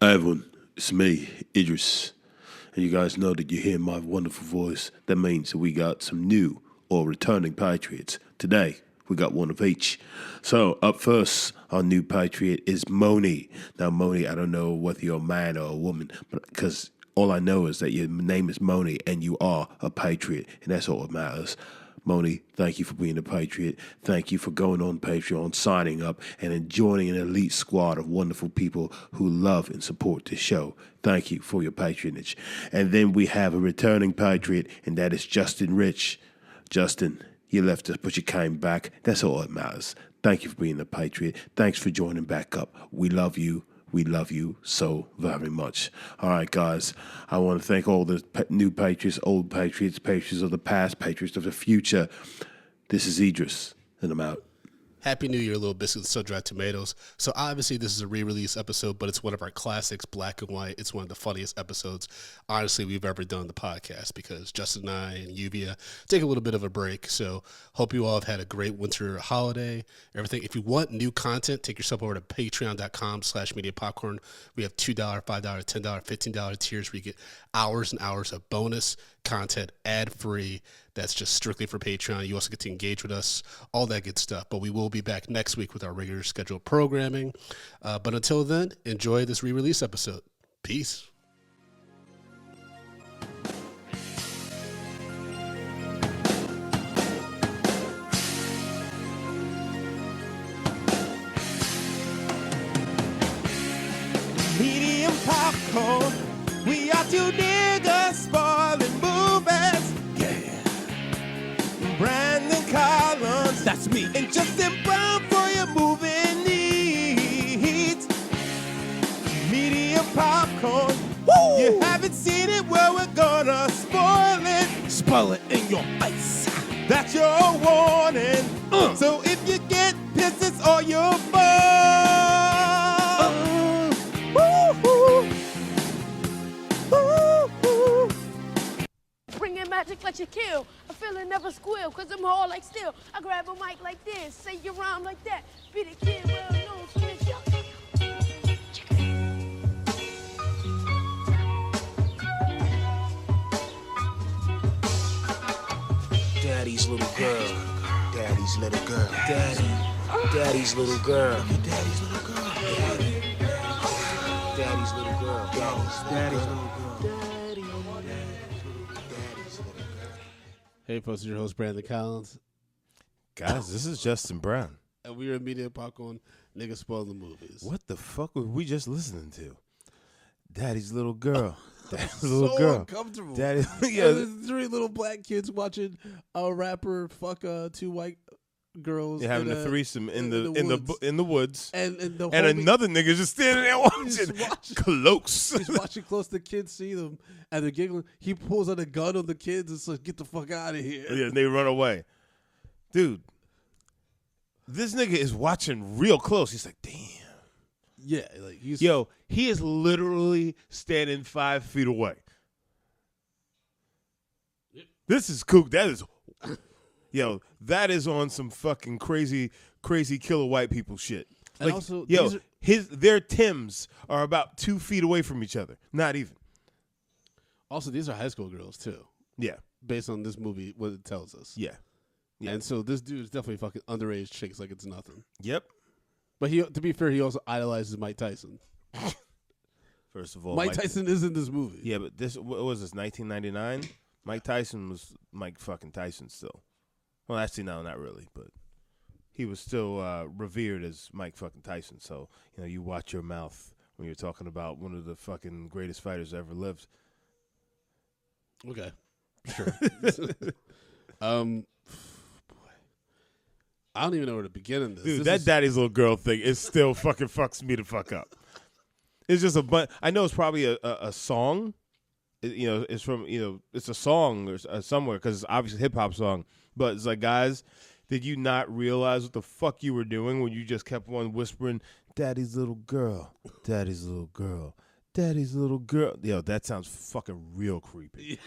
Hi everyone, it's me, Idris. And you guys know that you hear my wonderful voice. That means that we got some new or returning Patriots. Today, we got one of each. So, up first, our new Patriot is Moni. Now, Moni, I don't know whether you're a man or a woman, but because all I know is that your name is Moni and you are a Patriot, and that's all that matters. Moni, thank you for being a Patriot. Thank you for going on Patreon, signing up, and joining an elite squad of wonderful people who love and support this show. Thank you for your patronage. And then we have a returning Patriot, and that is Justin Rich. Justin, you left us, but you came back. That's all that matters. Thank you for being a Patriot. Thanks for joining back up. We love you. We love you so very much. All right, guys, I want to thank all the new Patriots, old Patriots, Patriots of the past, Patriots of the future. This is Idris, and I'm out. Happy New Year, Little Biscuits, So Dry Tomatoes. So obviously this is a re-release episode, but it's one of our classics, black and white. It's one of the funniest episodes, honestly, we've ever done the podcast because Justin and I and Lluvia take a little bit of a break. So hope you all have had a great winter holiday, everything. If you want new content, take yourself over to patreon.com/mediapopcorn. We have $2, $5, $10, $15 tiers where you get hours and hours of bonus content, ad-free. That's just strictly for Patreon. You also get to engage with us, all that good stuff. But we will be back next week with our regular scheduled programming. But until then, enjoy this re-release episode. Peace. Medium popcorn. We are two niggas spoiling movies. Brandon Collins, that's me, and Justin Brown for your movie needs. Medium popcorn. Woo! You haven't seen it, well, we're gonna spoil it. Spoil it in your face. That's your warning. So if you get pissed, it's all your fault. Woo-hoo. Woo-hoo. Bringing magic like Shaquille. I feel it never squeal, cause I'm hard like steel. I grab a mic like this, say your rhyme like that. Be the kid well known for this show. Daddy's little girl. Daddy's little girl. Daddy's little girl. Daddy's little girl. Daddy's little girl. Daddy's little girl. Hey, folks, it's your host, Brandon Collins. Guys, this is Justin Brown. And we are Media Popcorn, niggas spoil the movies. What the fuck were we just listening to? Daddy's little girl. Daddy's little so girl. uncomfortable. Daddy, Yeah, there's three little black kids watching a rapper fuck two white girls. You're having a threesome in the woods. And another nigga just standing there watching. Close. He's watching close. The kids see them and they're giggling. He pulls out a gun on the kids and says, "Get the fuck out of here!" Yeah, and they run away. Dude, this nigga is watching real close. He's like, damn. Yeah, like he is literally standing 5 feet away. Yep. This is cool. That is on some fucking crazy killer white people shit. And like, also, their Tims are about 2 feet away from each other. Not even. Also, these are high school girls too. Yeah. Based on this movie, what it tells us. Yeah. And so this dude is definitely fucking underage chicks like it's nothing. Yep. But to be fair, he also idolizes Mike Tyson. First of all, Mike Tyson is in this movie. Yeah, but what was this, 1999? Mike Tyson was Mike fucking Tyson still. Well, actually, no, not really, but he was still revered as Mike fucking Tyson. So, you watch your mouth when you're talking about one of the fucking greatest fighters that ever lived. Okay. Sure. I don't even know where to begin in this. Dude, that daddy's little girl thing is still fucking fucks me the fuck up. It's just I know it's probably a song. It's from, it's a song or somewhere because it's obviously a hip hop song. But it's like, guys, did you not realize what the fuck you were doing when you just kept on whispering, "Daddy's little girl, daddy's little girl, daddy's little girl"? Yo, that sounds fucking real creepy.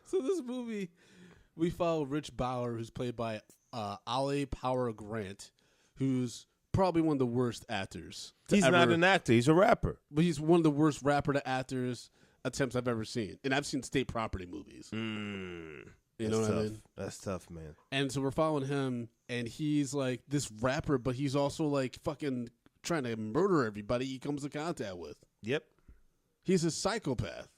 So this movie, we follow Rich Bauer, who's played by Ali Power Grant, who's probably one of the worst actors. He's not an actor. He's a rapper. But he's one of the worst rapper to actors attempts I've ever seen. And I've seen state property movies. You know what I mean? That's tough, man. And so we're following him, and he's like this rapper, but he's also like fucking trying to murder everybody he comes in contact with. Yep. He's a psychopath.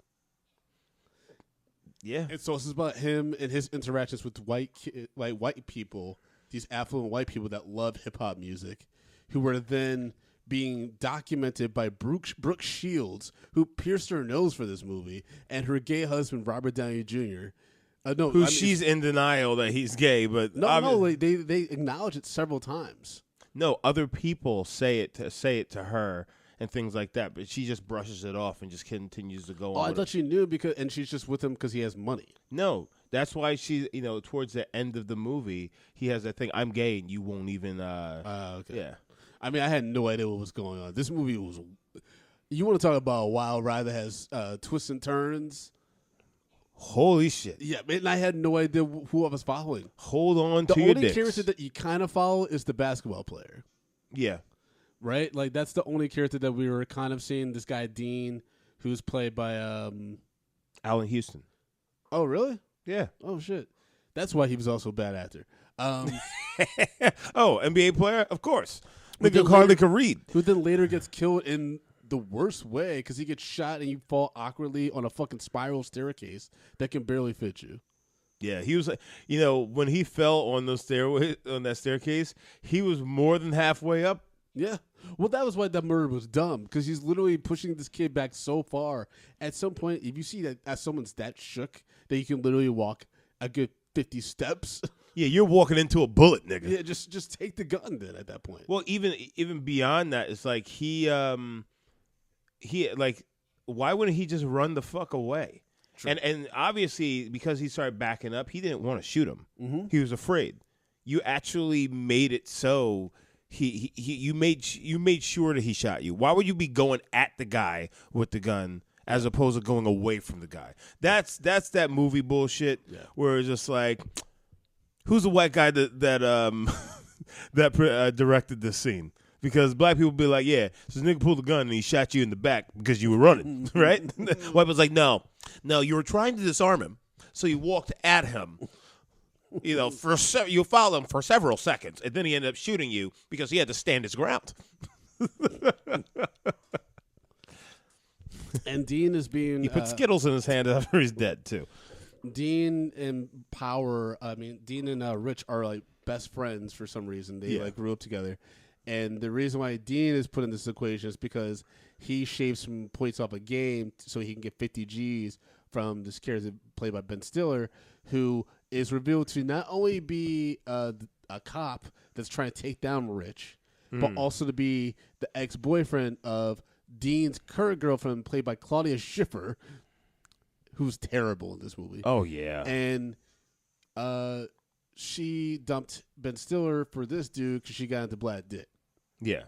Yeah. And so it's about him and his interactions with white people, these affluent white people that love hip hop music, who were then being documented by Brooke Shields, who pierced her nose for this movie, and her gay husband Robert Downey Jr. She's in denial that he's gay, but they acknowledge it several times. No, other people say it to her and things like that, but she just brushes it off and just continues to go on. I thought she knew and she's just with him because he has money. No, that's why she, towards the end of the movie, he has that thing. I'm gay, and you won't even. Okay. Yeah. I mean, I had no idea what was going on. This movie was. You want to talk about a wild ride that has twists and turns? Holy shit! Yeah, man, I had no idea who I was following. Hold on to your dicks. The only character that you kind of follow is the basketball player. Yeah. Right? Like, that's the only character that we were kind of seeing. This guy, Dean, who's played by... Allen Houston. Oh, really? Yeah. Oh, shit. That's why he was also a bad actor. NBA player? Of course. Nigga hardly could read. Who then later gets killed in the worst way because he gets shot and you fall awkwardly on a fucking spiral staircase that can barely fit you. Yeah, he was, when he fell on that staircase, he was more than halfway up. Yeah. Well, that was why that murder was dumb, because he's literally pushing this kid back so far. At some point, if you see that as someone's that shook, that you can literally walk a good 50 steps. Yeah, you're walking into a bullet, nigga. Yeah, just take the gun then at that point. Well, even beyond that, it's like he why wouldn't he just run the fuck away? True. And obviously, because he started backing up, he didn't want to shoot him. Mm-hmm. He was afraid. You actually made it so you made sure that he shot you. Why would you be going at the guy with the gun as opposed to going away from the guy? That's that movie bullshit where it's just like, who's the white guy that directed this scene? Because black people be like, yeah, so this nigga pulled the gun and he shot you in the back because you were running, right? White was like, no, you were trying to disarm him, so you walked at him. You follow him for several seconds, and then he ended up shooting you because he had to stand his ground. And Dean is being... He put Skittles in his hand after he's dead, too. Dean and Rich are like best friends for some reason. They like grew up together. And the reason why Dean is put in this equation is because he shaves some points off a game so he can get 50 G's from this character played by Ben Stiller, who is revealed to not only be a cop that's trying to take down Rich, but also to be the ex-boyfriend of Dean's current girlfriend, played by Claudia Schiffer, who's terrible in this movie. Oh, yeah. And she dumped Ben Stiller for this dude because she got into Black Dick. Yeah.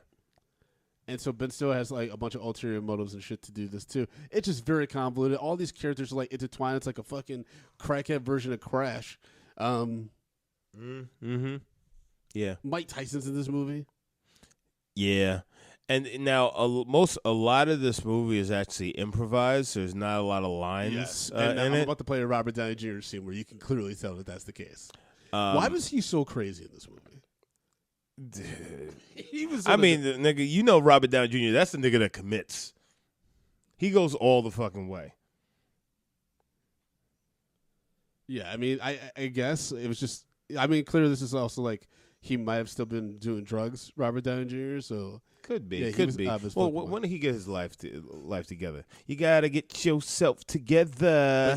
And so Ben Stiller has like a bunch of ulterior motives and shit to do this too. It's just very convoluted. All these characters are like intertwined. It's like a fucking crackhead version of Crash. Yeah. Mike Tyson's in this movie. Yeah. And now a lot of this movie is actually improvised. There's not a lot of lines and I'm in it. about to play a Robert Downey Jr. scene where you can clearly tell that that's the case. Why was he so crazy in this movie? He was. Nigga, Robert Downey Jr. That's the nigga that commits. He goes all the fucking way. Yeah, I mean, I guess it was just. I mean, clearly this is also like he might have still been doing drugs, Robert Downey Jr. So could be, yeah, could be. Well, when did he get his life together? You gotta get yourself together.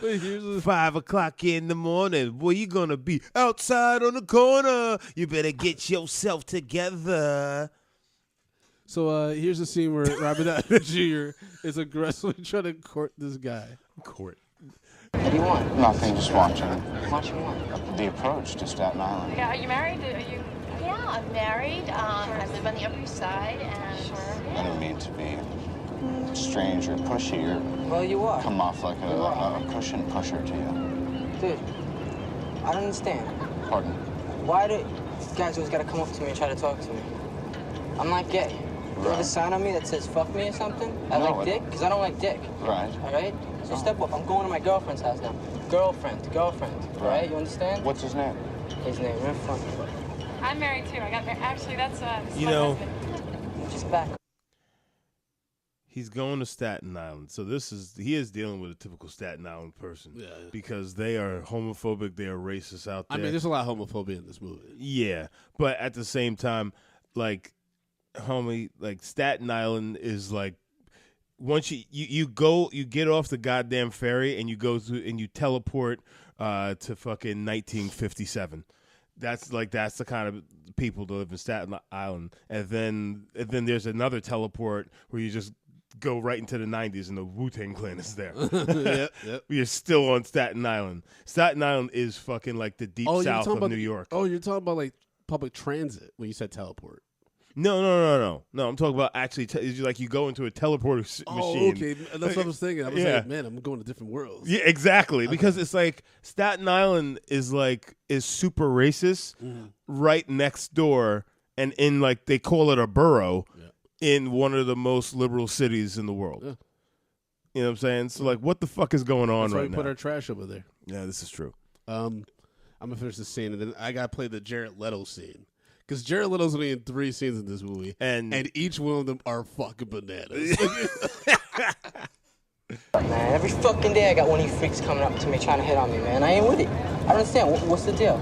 But here's 5 o'clock in the morning. Boy, you gonna be outside on the corner. You better get yourself together. So here's a scene where Robert Downey Jr. is aggressively trying to court this guy. Court. What do you want? Nothing, just watching. Watching what? The Approach to Staten Island. Yeah, are you married? Yeah, I'm married. I live on the Upper East Side, and I didn't mean to be strange or pushy or Well, you are. come off like a cushion pusher to you. Dude, I don't understand. Pardon? why do guys always gotta come up to me and try to talk to me? I'm not gay. You have a sign on me that says fuck me or something? I like dick? Because I don't like dick. Right. All right? So step up. I'm going to my girlfriend's house now. Girlfriend. All right? You understand? What's his name? His name, you're fun. I'm married too. I got married. Actually, that's You know, Just back. he's going to Staten Island, so he is dealing with a typical Staten Island person. Yeah. Because they are homophobic, they are racist out there. I mean, there's a lot of homophobia in this movie. Yeah, but at the same time, like, homie, like Staten Island is like, once you get off the goddamn ferry and you go to and you teleport to fucking 1957. That's the kind of people that live in Staten Island, and then there's another teleport where you just go right into the 90s and the Wu-Tang Clan is there. Yep. We are still on Staten Island. Staten Island is fucking like the deep south of New York. Oh, you're talking about like public transit when you said teleport. No. I'm talking about actually, you go into a teleporter machine. Oh, okay. That's what I was thinking. I was like, man, I'm going to different worlds. Yeah, exactly. Okay. Because it's like Staten Island is super racist right next door, and in like they call it a borough in one of the most liberal cities in the world. Yeah. You know what I'm saying? So like, what the fuck is going on right now? That's why we put our trash over there. Yeah, this is true. I'm gonna finish this scene, and then I gotta play the Jared Leto scene. Because Jared Leto's only in 3 scenes in this movie, and each one of them are fucking bananas. Man, every fucking day I got one of you freaks coming up to me trying to hit on me, man. I ain't with it. I don't understand. What's the deal?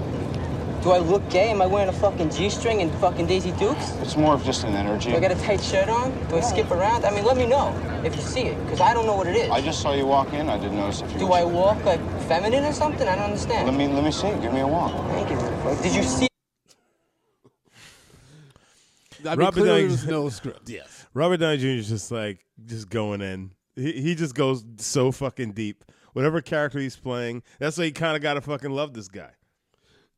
Do I look gay? Am I wearing a fucking G-string and fucking Daisy Dukes? It's more of just an energy. Do I got a tight shirt on? Do I skip around? I mean, let me know if you see it, because I don't know what it is. I just saw you walk in. I didn't notice if you Do I walk like feminine or something? I don't understand. Let me see. Give me a walk. Thank you. Did you see? I mean, clearly there was no script. Yes. Robert Downey Jr. is just going in. He just goes so fucking deep. Whatever character he's playing, that's why you kind of got to fucking love this guy.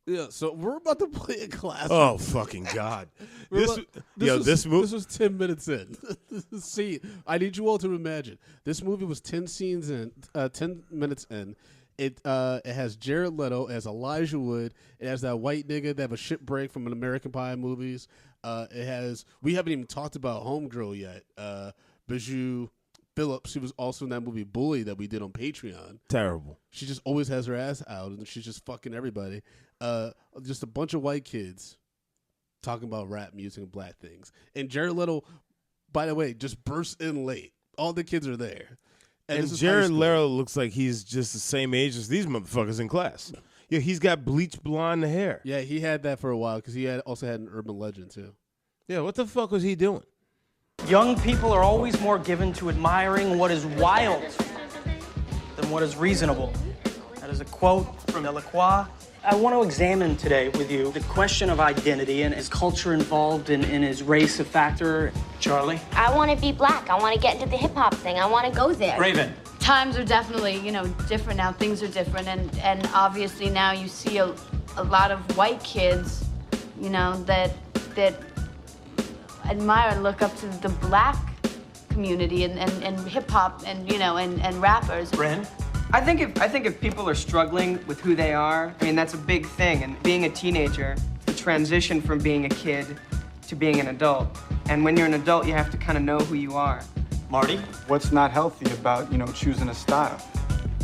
Yeah, so we're about to play a class. Oh, fucking God. This was 10 minutes in. See, I need you all to imagine. This movie was 10 minutes in. It has Jared Leto, it has Elijah Wood, it has that white nigga that have a shit break from an American Pie movies. We haven't even talked about Homegirl yet. Bijou Phillips, who was also in that movie Bully that we did on Patreon. Terrible. She just always has her ass out, and she's just fucking everybody. Just a bunch of white kids talking about rap music and black things. And Jared Leto, by the way, just bursts in late. All the kids are there. And Jared Leto looks like he's just the same age as these motherfuckers in class. Yeah, he's got bleach blonde hair. Yeah, he had that for a while because he also had an Urban Legend too. Yeah, what the fuck was he doing? Young people are always more given to admiring what is wild than what is reasonable. That is a quote from Delacroix. I want to examine today with you the question of identity, and is culture involved and is race a factor? Charlie? I want to be black. I want to get into the hip-hop thing. I want to go there. Raven? Times are definitely, different now. Things are different, and obviously now you see a lot of white kids, that admire and look up to the black community and hip-hop and rappers. Bryn? I think if people are struggling with who they are, that's a big thing. And being a teenager, the transition from being a kid to being an adult. And when you're an adult, you have to kind of know who you are. Marty? What's not healthy about, choosing a style?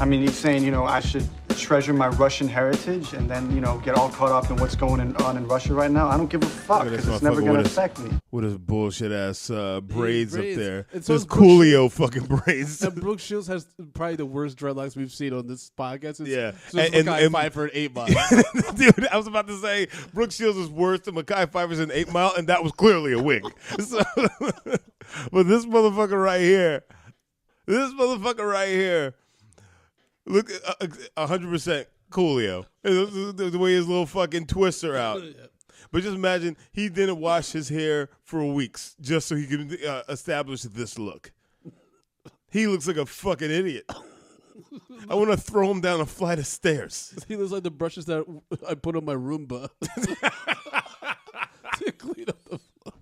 He's saying, I should treasure my Russian heritage and then, get all caught up in what's going on in Russia right now. I don't give a fuck because it's never going to affect me. With his bullshit ass braids up there. It's those Coolio fucking braids. And Brooke Shields has probably the worst dreadlocks we've seen on this podcast. So it's Mekhi Phifer in 8 Mile. Dude, I was about to say Brooke Shields is worse than Mekhi Phifer's in 8 Mile, and that was clearly a wig. But this motherfucker right here, look, 100% Coolio. The way his little fucking twists are out. But just imagine he didn't wash his hair for weeks just so he could establish this look. He looks like a fucking idiot. I want to throw him down a flight of stairs. He looks like the brushes that I put on my Roomba to clean up the floor.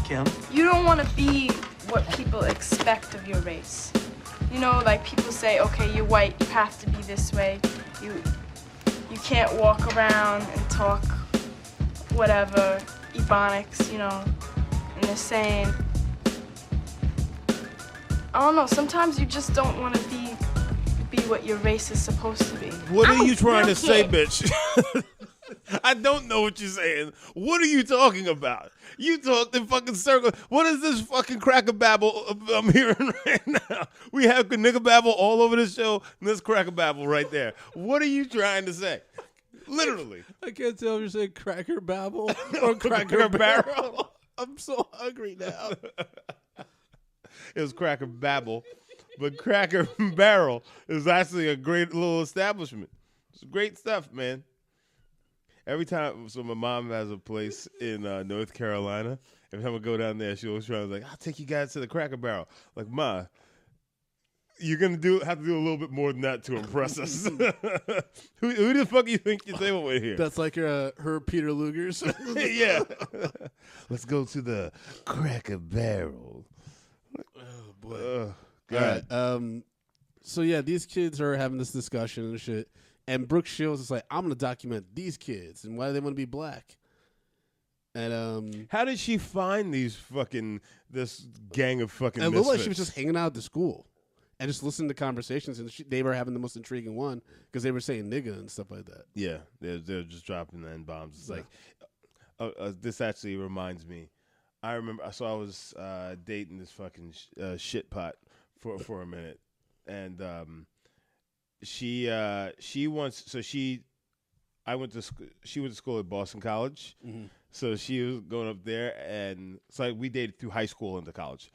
Kim? You don't want to be what people expect of your race. People say, okay, you're white, you have to be this way. You can't walk around and talk whatever, ebonics, you know, and they're saying, I don't know, sometimes you just don't want to be what your race is supposed to be. What are you trying to say, bitch? I don't know what you're saying. What are you talking about? You talk in fucking circle. What is this fucking cracker babble I'm hearing right now? We have nigga babble all over the show, and this cracker babble right there. What are you trying to say? Literally. I can't tell if you're saying cracker babble or cracker barrel. I'm so hungry now. It was Cracker Babble, but Cracker Barrel is actually a great little establishment. It's great stuff, man. Every time, so my mom has a place in North Carolina. Every time I go down there, she always tries like, "I'll take you guys to the Cracker Barrel." Like, Ma, you're gonna have to do a little bit more than that to impress us. Who the fuck you think you're staying with here? That's like her Peter Lugers. Yeah. Let's go to the Cracker Barrel. Oh boy. God. All right. So yeah, these kids are having this discussion and shit. And Brooke Shields is like, I'm gonna document these kids and why do they want to be black. And how did she find this gang of fucking? It looked like misfits? she was just hanging out at the school and just listening to conversations, and they were having the most intriguing one because they were saying nigga and stuff like that. Yeah, they're just dropping the N-bombs. It's like, this actually reminds me. I remember, so I was dating this fucking shit pot for a minute, and she went to school at Boston College, so she was going up there, and it's like we dated through high school into college,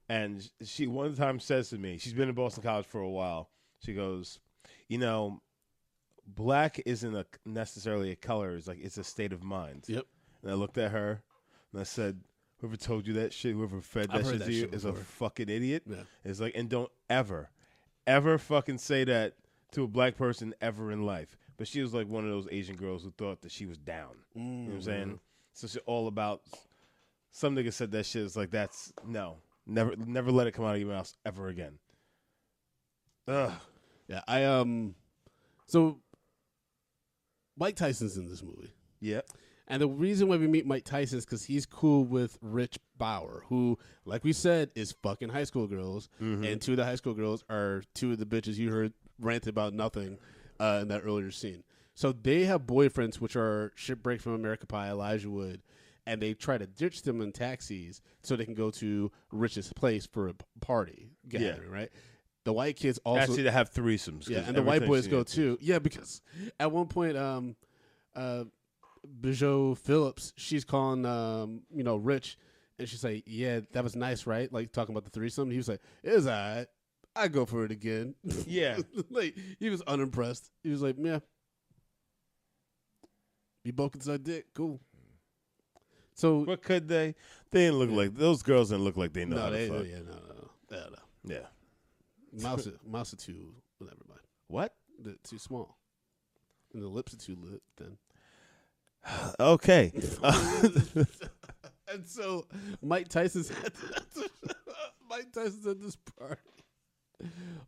and she one time says to me, she's been in Boston College for a while. She goes, you know, black isn't necessarily a color; it's a state of mind. Yep. And I looked at her, and I said, whoever told you that shit, whoever fed that shit to you is a fucking idiot. Yeah. It's like, and don't ever fucking say that to a black person ever in life. But she was like one of those Asian girls who thought that she was down. You know what I'm saying? So she's all about, some nigga said that shit. It's like, that's, no. Never let it come out of your mouth ever again. Ugh. Yeah, so Mike Tyson's in this movie. Yep. And the reason why we meet Mike Tyson is because he's cool with Rich Bauer, who, like we said, is fucking high school girls. And two of the high school girls are two of the bitches you heard rant about nothing in that earlier scene. So they have boyfriends, which are Shipbreak from America Pie, Elijah Wood, and they try to ditch them in taxis so they can go to Rich's place for a party gathering, right? The white kids also... Actually, to have threesomes. Yeah, and the white boys go too. Yeah, because at one point... Bijou Phillips, she's calling, Rich, and she's like, yeah, that was nice, right? Like, talking about the threesome. He was like, it was all right. I'd go for it again. Yeah. Like, he was unimpressed. He was like, yeah. You both can suck dick. Cool. So. What could they? They didn't look like, those girls didn't look like they know how to fuck. No. Yeah. Mouse are too, never mind. What? They're too small. And the lips are too lit then. Okay. And so Mike Tyson's at this party.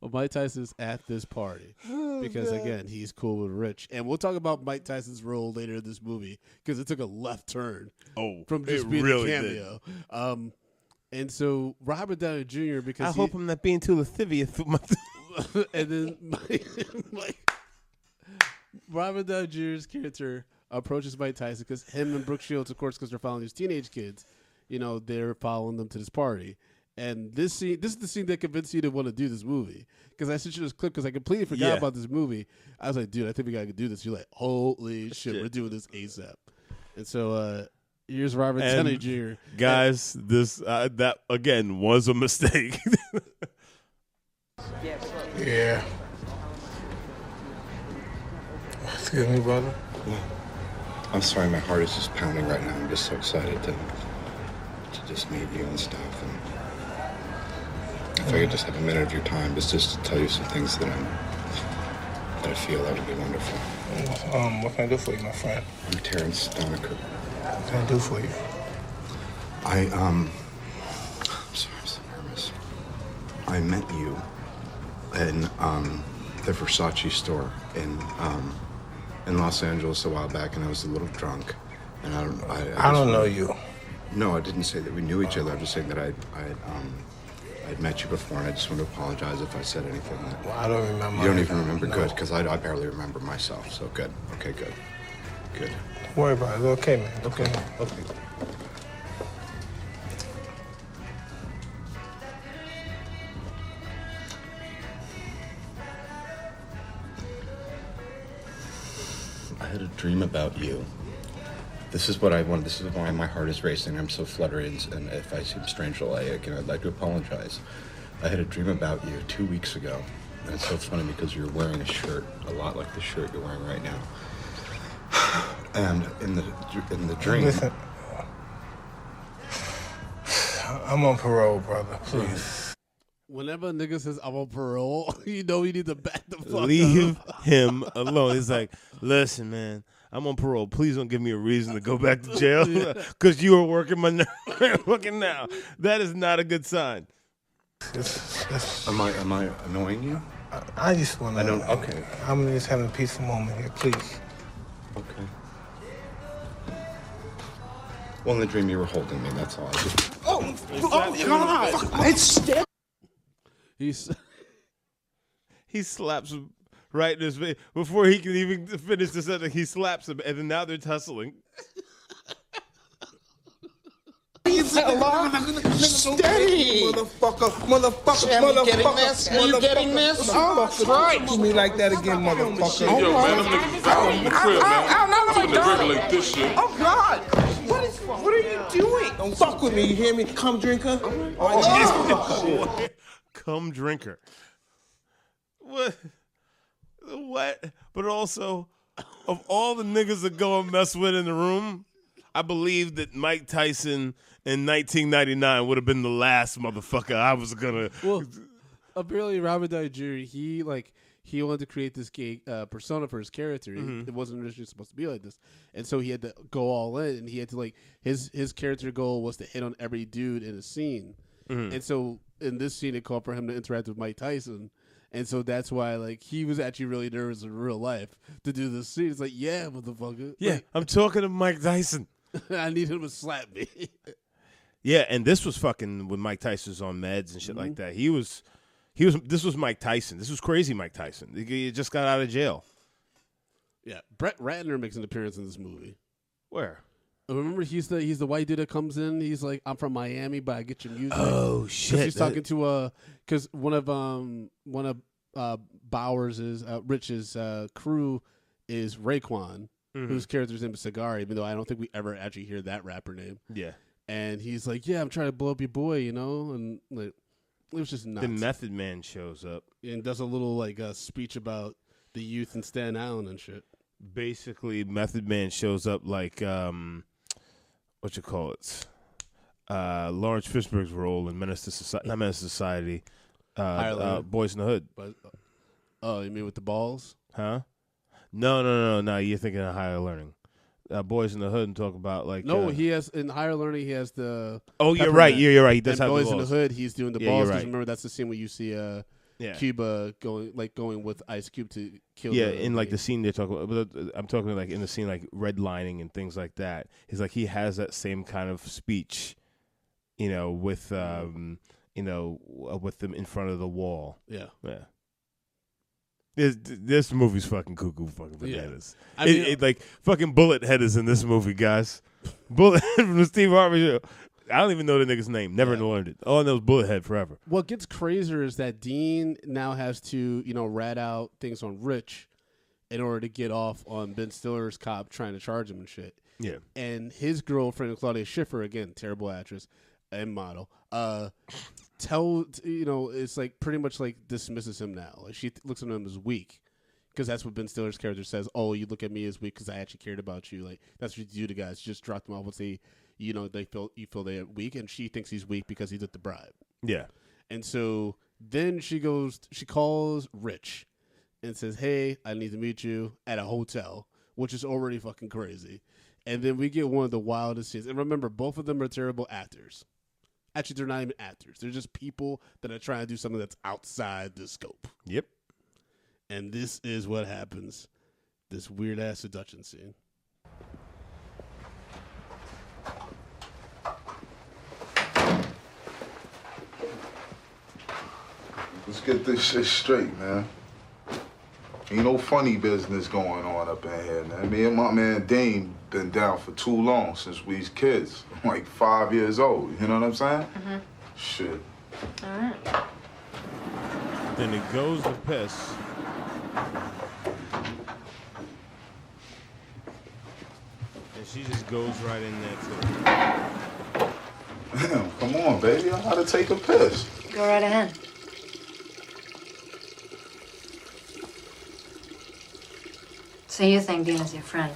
Well, Mike Tyson's at this party because, again, he's cool with Rich. And we'll talk about Mike Tyson's role later in this movie because it took a left turn from just being a cameo. And so Robert Downey Jr. because I hope I'm not being too lascivious. And then Robert Downey Jr.'s character approaches Mike Tyson because him and Brooke Shields, of course, because they're following these teenage kids, they're following them to this party. And this is the scene that convinced you to want to do this movie. Because I sent you this clip because I completely forgot about this movie. I was like, dude, I think we got to do this. You're like, holy shit, we're doing this ASAP. And so here's Robert Downey Jr. Guys, that, again, was a mistake. Yeah. Excuse me, brother. I'm sorry, my heart is just pounding right now. I'm just so excited to just meet you and stuff. And if I could just have a minute of your time, just to tell you some things that I feel that would be wonderful. What can I do for you, my friend? I'm Terrence Doniker. What can I do for you? I'm sorry, I'm so nervous. I met you in the Versace store in in Los Angeles a while back, and I was a little drunk. And I don't know you. No, I didn't say that we knew each other. I'm just saying that I'd met you before, and I just want to apologize if I said anything that... Well, I don't remember. You don't even remember? No. Good, because I barely remember myself, so good. Okay, good. Good. Don't worry about it. It's okay, man. Okay. I had a dream about you. This is what I want. This is why my heart is racing. I'm so fluttery, and if I seem strange, I'd like to apologize. I had a dream about you 2 weeks ago, and it's so funny because you're wearing a shirt a lot like the shirt you're wearing right now. And in the dream, Listen, I'm on parole, brother. Please. Whenever a nigga says I'm on parole, you know you need to back the fuck Leave up. him alone. He's like, listen, man, I'm on parole. Please don't give me a reason to go back to jail because you are working my working now. That is not a good sign. Am I annoying you? I just want to. I don't. Okay. I'm just having a peaceful moment here, please. Okay. Well, in the dream you were holding me. That's all. Oh God! It's dead. He slaps him right in his face before he can even finish the sentence. He slaps him, and then now they're tussling. Steady, motherfucker. Are you getting this? Oh, that's right. Do me like that again, motherfucker. Yo, man, them niggas out in the crib, man. You finna regulate this shit. Oh, God. What are you doing? Don't fuck with me, you hear me? Come, drinker. Come drinker. What? But also, of all the niggas that go and mess with in the room, I believe that Mike Tyson in 1999 would have been the last motherfucker I was gonna. Well, apparently Robert Downey Jr. He wanted to create this gay persona for his character. It wasn't originally supposed to be like this, and so he had to go all in. And he had to his character goal was to hit on every dude in a scene. And so in this scene, it called for him to interact with Mike Tyson. And so that's why, he was actually really nervous in real life to do this scene. It's like, yeah, motherfucker. Yeah, I'm talking to Mike Tyson. I need him to slap me. Yeah, and this was fucking when Mike Tyson's on meds and shit like that. This was Mike Tyson. This was crazy Mike Tyson. He just got out of jail. Yeah, Brett Ratner makes an appearance in this movie. Where? Remember, he's the white dude that comes in. He's like, I'm from Miami, but I get your music. Oh shit! He's talking to because one of Bowers's Rich's crew is Raekwon, whose character's name is Cigar. Even though I don't think we ever actually hear that rapper name. Yeah, and he's like, yeah, I'm trying to blow up your boy, and it was just nuts. The Method Man shows up and does a little speech about the youth in Staten Island and shit. Basically, Method Man shows up like what you call it? Lawrence Fishburne's role in Menace to Society, not Menace to Society, Boys in the Hood. But, oh, you mean with the balls? Huh? No. You're thinking of Higher Learning. Boys in the Hood and talk about No, he has in Higher Learning. He has the. Oh, you're right. You're right. He does have Boys the balls. in the Hood. He's doing the Yeah, balls. you're right. Remember, that's the scene where you see Cuba going with Ice Cube to kill. Yeah, in the scene they're talking about. But I'm talking in the scene redlining and things like that. He's he has that same kind of speech, with with them in front of the wall. Yeah. This movie's fucking cuckoo, fucking bananas. Yeah. I mean, fucking Bullet Head is in this movie, guys. Bullet Head from the Steve Harvey show. I don't even know the nigga's name. Never learned it. All I know is Bullet Head forever. What gets crazier is that Dean now has to, rat out things on Rich in order to get off on Ben Stiller's cop trying to charge him and shit. Yeah. And his girlfriend, Claudia Schiffer, again, terrible actress and model, it's pretty much dismisses him now. She looks at him as weak because that's what Ben Stiller's character says. Oh, you look at me as weak because I actually cared about you. That's what you do to guys. Just drop them off once they feel they're weak, and she thinks he's weak because he took the bribe. Yeah. And so then she calls Rich and says, hey, I need to meet you at a hotel, which is already fucking crazy. And then we get one of the wildest scenes. And remember, both of them are terrible actors. Actually, they're not even actors. They're just people that are trying to do something that's outside the scope. Yep. And this is what happens this weird ass seduction scene. Let's get this shit straight, man. Ain't no funny business going on up in here, man. Me and my man Dane been down for too long since we was kids. Like 5 years old, you know what I'm saying? Mm-hmm. Shit. All right. Then it goes to piss. And she just goes right in there, too. Damn, come on, baby. I gotta take a piss. Go right ahead. So you think Dean is your friend?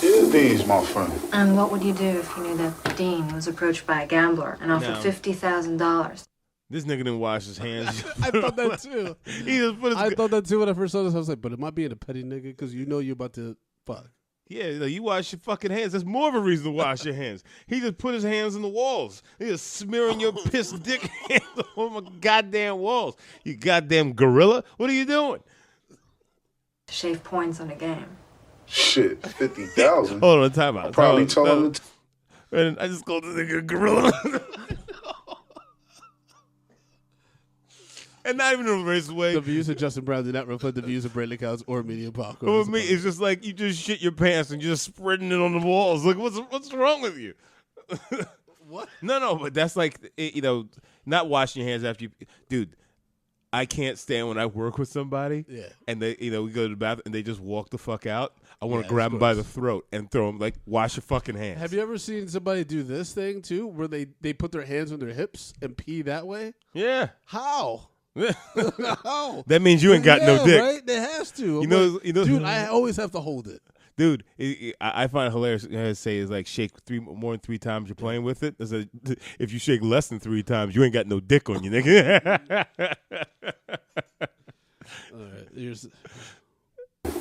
Yeah, Dean's my friend. And what would you do if you knew that Dean was approached by a gambler and offered No. $50,000? This nigga didn't wash his hands. I thought that too. He just put his I thought that too when I first saw this. I was like, but am I being a petty nigga? Because you know you're about to fuck. Yeah, you wash your fucking hands. That's more of a reason to wash your hands. He just put his hands in the walls. He just smearing your piss dick hands on my goddamn walls. You goddamn gorilla. What are you doing? To shave points on a game. Shit, 50,000. Hold on, time out. I'll probably tell him to... And I just called the nigga a gorilla. And not even in a racist way. The views of Justin Brown do not reflect the views of Brandon Cows or Media Popcorn. But with me, it's just like you just shit your pants and you're just spreading it on the walls. Like, what's wrong with you? What? No, but that's like, not washing your hands after you. Dude, I can't stand when I work with somebody. Yeah. And they, we go to the bathroom and they just walk the fuck out. I want to Yeah, grab of them by course. the throat and throw them, like, wash your fucking hands. Have you ever seen somebody do this thing too, where they put their hands on their hips and pee that way? Yeah. How? How? That means you ain't got no dick. Right? It has to. You know, dude, I always have to hold it. Dude, I find it hilarious. I say is like shake more than 3 times you're playing with it. It's if you shake less than 3 times, you ain't got no dick on you, nigga. All right, here's.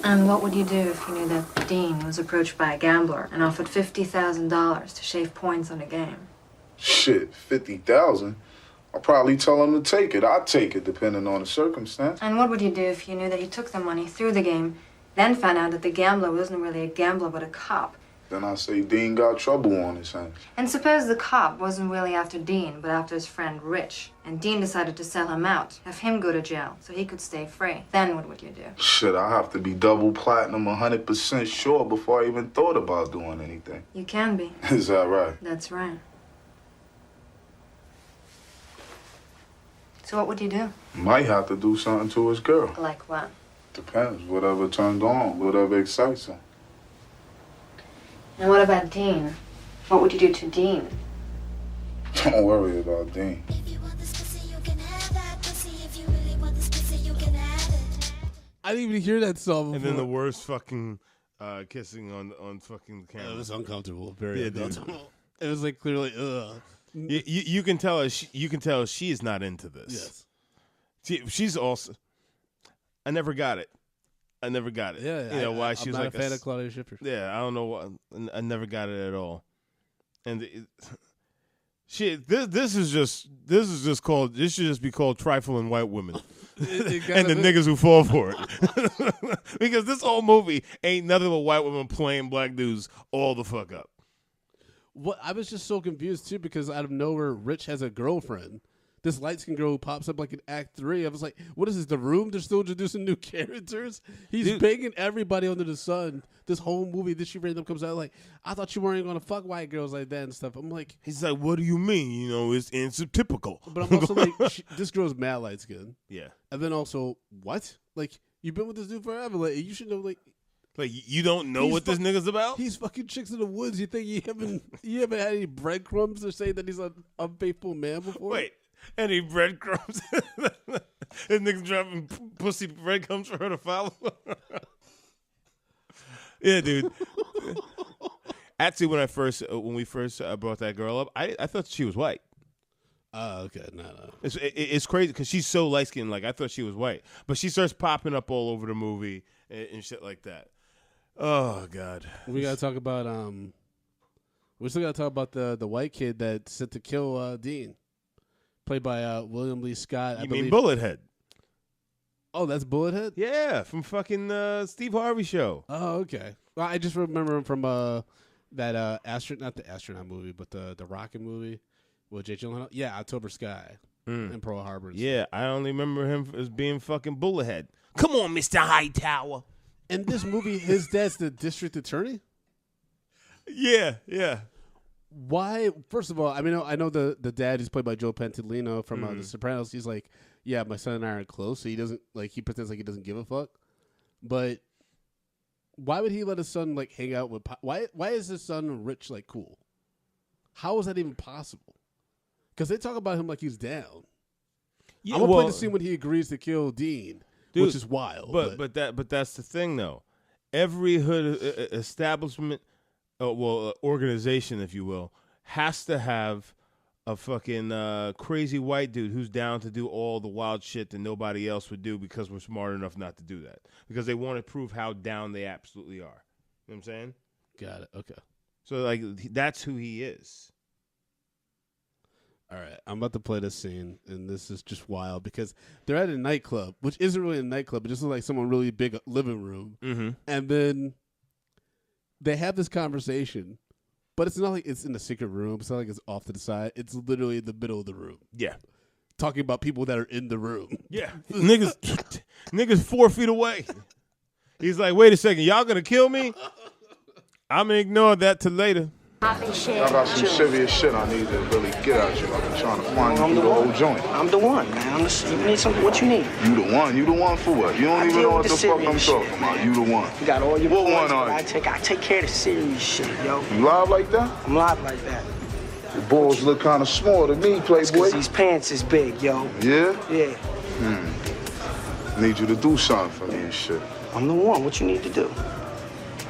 And what would you do if you knew that Dean was approached by a gambler and offered $50,000 to shave points on a game? Shit, 50,000. I'll probably tell him to take it. I'd take it, depending on the circumstance. And what would you do if you knew that he took the money through the game, then found out that the gambler wasn't really a gambler but a cop? Then I say Dean got trouble on his hands. And suppose the cop wasn't really after Dean, but after his friend Rich, and Dean decided to sell him out, have him go to jail so he could stay free. Then what would you do? Shit, I have to be double platinum 100% sure before I even thought about doing anything. You can be. Is that right? That's right. So what would you do? Might have to do something to his girl. Like what? Depends. Whatever turns on, whatever excites him. And what about Dean? What would you do to Dean? Don't worry about Dean. I didn't even hear that song before. And then the worst fucking kissing on fucking camera. It was uncomfortable. Very dude. uncomfortable. It was like clearly, ugh. You can tell her. You can tell she is not into this. Yes. She's also. I never got it. Yeah, you know why I'm she's not like a fan of Claudia Schiffer. Yeah, I don't know why. I never got it at all. And this is just called. This should just be called trifling white women. And the niggas who fall for it. Because this whole movie ain't nothing but white women playing black dudes all the fuck up. What I was just so confused too, because out of nowhere, Rich has a girlfriend. This light-skinned girl who pops up like in Act 3. I was like, what is this, The Room? They're still introducing new characters? He's banging everybody under the sun. This whole movie, this she random comes out like, I thought you weren't going to fuck white girls like that and stuff. I'm like... He's like, what do you mean? You know, it's typical. But I'm also like, this girl's mad light-skinned. Yeah. And then also, what? Like, you've been with this dude forever. Like, you should know, like... Like, you don't know what this nigga's about? He's fucking chicks in the woods. You think you haven't had any breadcrumbs to say that he's an unfaithful man before? Wait. Any breadcrumbs? This nigga's dropping pussy breadcrumbs for her to follow. Yeah, dude. Actually, when we first brought that girl up, I thought she was white. Okay, no. It's crazy because she's so light skinned. Like I thought she was white, but she starts popping up all over the movie and shit like that. Oh God. We gotta talk about we still gotta talk about the white kid that's set to kill Dean. Played by William Lee Scott. You mean Bullethead? Oh, that's Bullethead? Yeah, from fucking Steve Harvey show. Oh, okay. Well, I just remember him from that not the astronaut movie, but the rocket movie with Jake Gyllenhaal. Yeah, October Sky and Pearl Harbor. Yeah, I only remember him as being fucking Bullethead. Come on, Mr. Hightower. In this movie, his dad's the district attorney? Yeah. Why? First of all, I mean, I know the dad is played by Joe Pantoliano from The Sopranos. He's like, yeah, my son and I are close, so he doesn't he pretends like he doesn't give a fuck. But why would he let his son hang out with? Why is his son rich cool? How is that even possible? Because they talk about him like he's down. Yeah, I'm gonna play the scene when he agrees to kill Dean, which is wild. But that's the thing though. Every hood establishment, organization, if you will, has to have a fucking crazy white dude who's down to do all the wild shit that nobody else would do because we're smart enough not to do that. Because they want to prove how down they absolutely are. You know what I'm saying? Got it. Okay. So that's who he is. All right, I'm about to play this scene, and this is just wild because they're at a nightclub, which isn't really a nightclub. It just looks like someone really big living room. Mm-hmm. And then they have this conversation, but it's not like it's in a secret room. It's not like it's off to the side. It's literally in the middle of the room. Yeah. Talking about people that are in the room. Yeah. niggas 4 feet away. He's like, wait a second, y'all gonna kill me? I'm gonna ignore that till later. I got some serious shit I need to really get at you. I've been trying to find you through the whole joint. I'm the one, man. You need something. What you need? You the one? You the one for what? You don't even know what the fuck I'm talking about. You the one. You got all your What points, one are I you? take care of the serious shit, yo. You live like that? I'm live like that. Your balls look kind of small to me, Playboy. Because these pants is big, yo. Yeah? Yeah. Need you to do something for me and shit. I'm the one. What you need to do?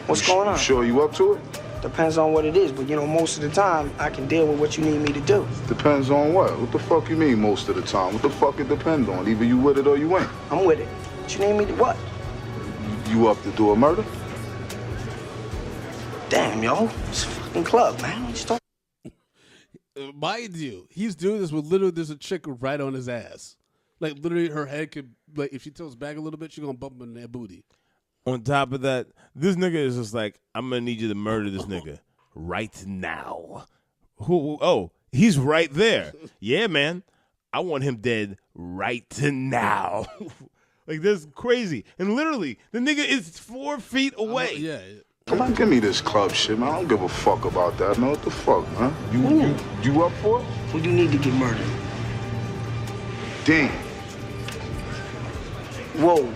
What's going on? You sure you up to it? Depends on what it is, but most of the time I can deal with what you need me to do. Depends on what? What the fuck you mean most of the time? What the fuck it depends on? Either you with it or you ain't. I'm with it. What you need me to what? You up to do a murder? Damn, yo. It's a fucking club, man. What you talking? Mind you, he's doing this with literally there's a chick right on his ass. Literally her head could, if she tilts back a little bit, she's going to bump in that booty. On top of that, this nigga is just like, I'm going to need you to murder this nigga right now. Who? Oh, he's right there. Yeah, man. I want him dead right now. This is crazy. And literally, the nigga is 4 feet away. Yeah. Come on, give me this club shit, man. I don't give a fuck about that, man. What the fuck, man? You up for it? Who do you need to get murdered? Dean. Whoa.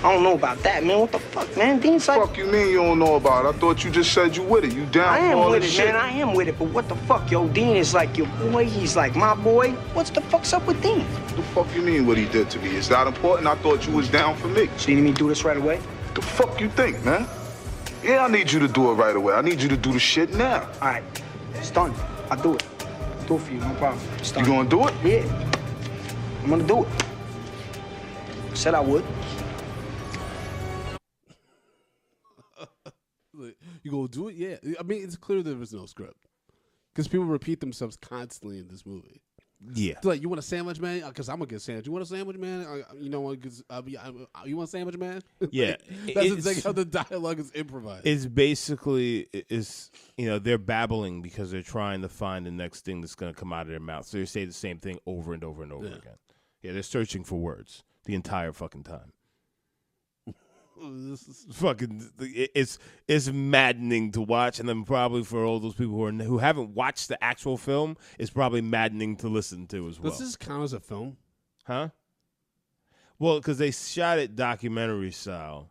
I don't know about that, man. What the fuck, man? Dean's like... Fuck you mean you don't know about it? I thought you just said you with it. You down I for am all with this it, shit? man. I am with it. But what the fuck, yo? Dean is like your boy. He's like my boy. What's the fuck's up with Dean? What the fuck you mean what he did to me? Is that important? I thought you was down for me. So you need me to do this right away? The fuck you think, man? Yeah, I need you to do it right away. I need you to do the shit now. All right. It's done. I'll do it. I'll do it for you. No problem. It's done. You gonna do it? Yeah. I'm gonna do it. I said I would. You gonna do it? Yeah. I mean, it's clear there was no script because people repeat themselves constantly in this movie. Yeah. They're like, you want a sandwich, man? Because I'm gonna get a sandwich. You want a sandwich, man? You want a sandwich, man? Yeah. That's exactly how the dialogue is improvised. It's basically, they're babbling because they're trying to find the next thing that's going to come out of their mouth. So they say the same thing over and over and over again. Yeah, they're searching for words the entire fucking time. This is fucking. It's maddening to watch, and then probably for all those people who haven't watched the actual film, it's probably maddening to listen to as well. Does this count as a film? Huh? Well, because they shot it documentary style,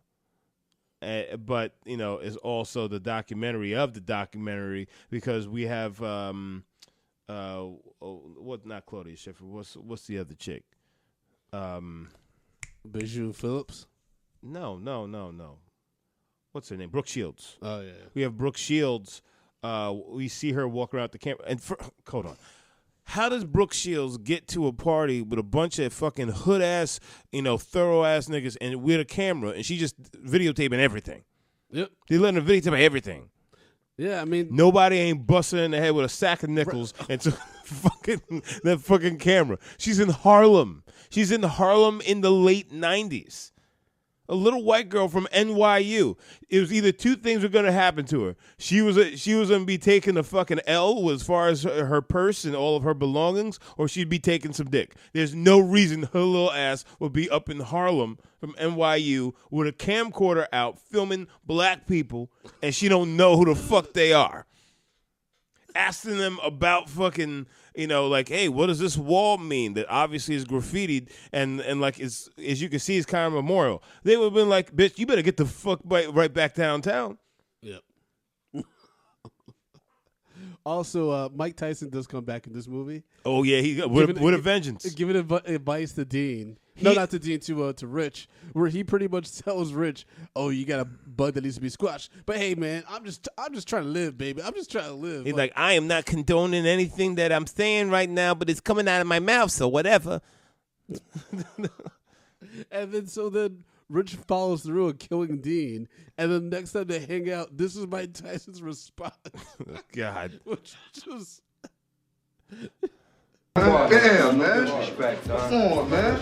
but it's also the documentary of the documentary because we have what? Not Claudia Schiffer. What's the other chick? Bijou Phillips. No. What's her name? Brooke Shields. Oh, yeah. We have Brooke Shields. We see her walk around the camera. And hold on. How does Brooke Shields get to a party with a bunch of fucking hood-ass, thorough-ass niggas and with a camera, and she just videotaping everything? Yep. They letting her videotape everything. Yeah, I mean... Nobody ain't busting in the head with a sack of nickels. And so that fucking camera. She's in Harlem. She's in Harlem in the late 90s. A little white girl from NYU. It was either two things were going to happen to her. She was going to be taking a fucking L as far as her purse and all of her belongings, or she'd be taking some dick. There's no reason her little ass would be up in Harlem from NYU with a camcorder out filming black people, and she don't know who the fuck they are. Asking them about fucking, like, hey, what does this wall mean that obviously is graffitied and like as you can see, it's kind of memorial. They would have been like, bitch, you better get the fuck right back downtown. Yep. Also, Mike Tyson does come back in this movie. Oh yeah, he with a vengeance. Giving advice to Dean. Not to Dean, to Rich, where he pretty much tells Rich, "Oh, you got a bug that needs to be squashed." But hey, man, I'm just trying to live, baby. I'm just trying to live. He's like, I am not condoning anything that I'm saying right now, but it's coming out of my mouth, so whatever. And then Rich follows through on killing Dean, and then next time they hang out, this is Mike Tyson's response. God, which was. Damn, man. Come on, man.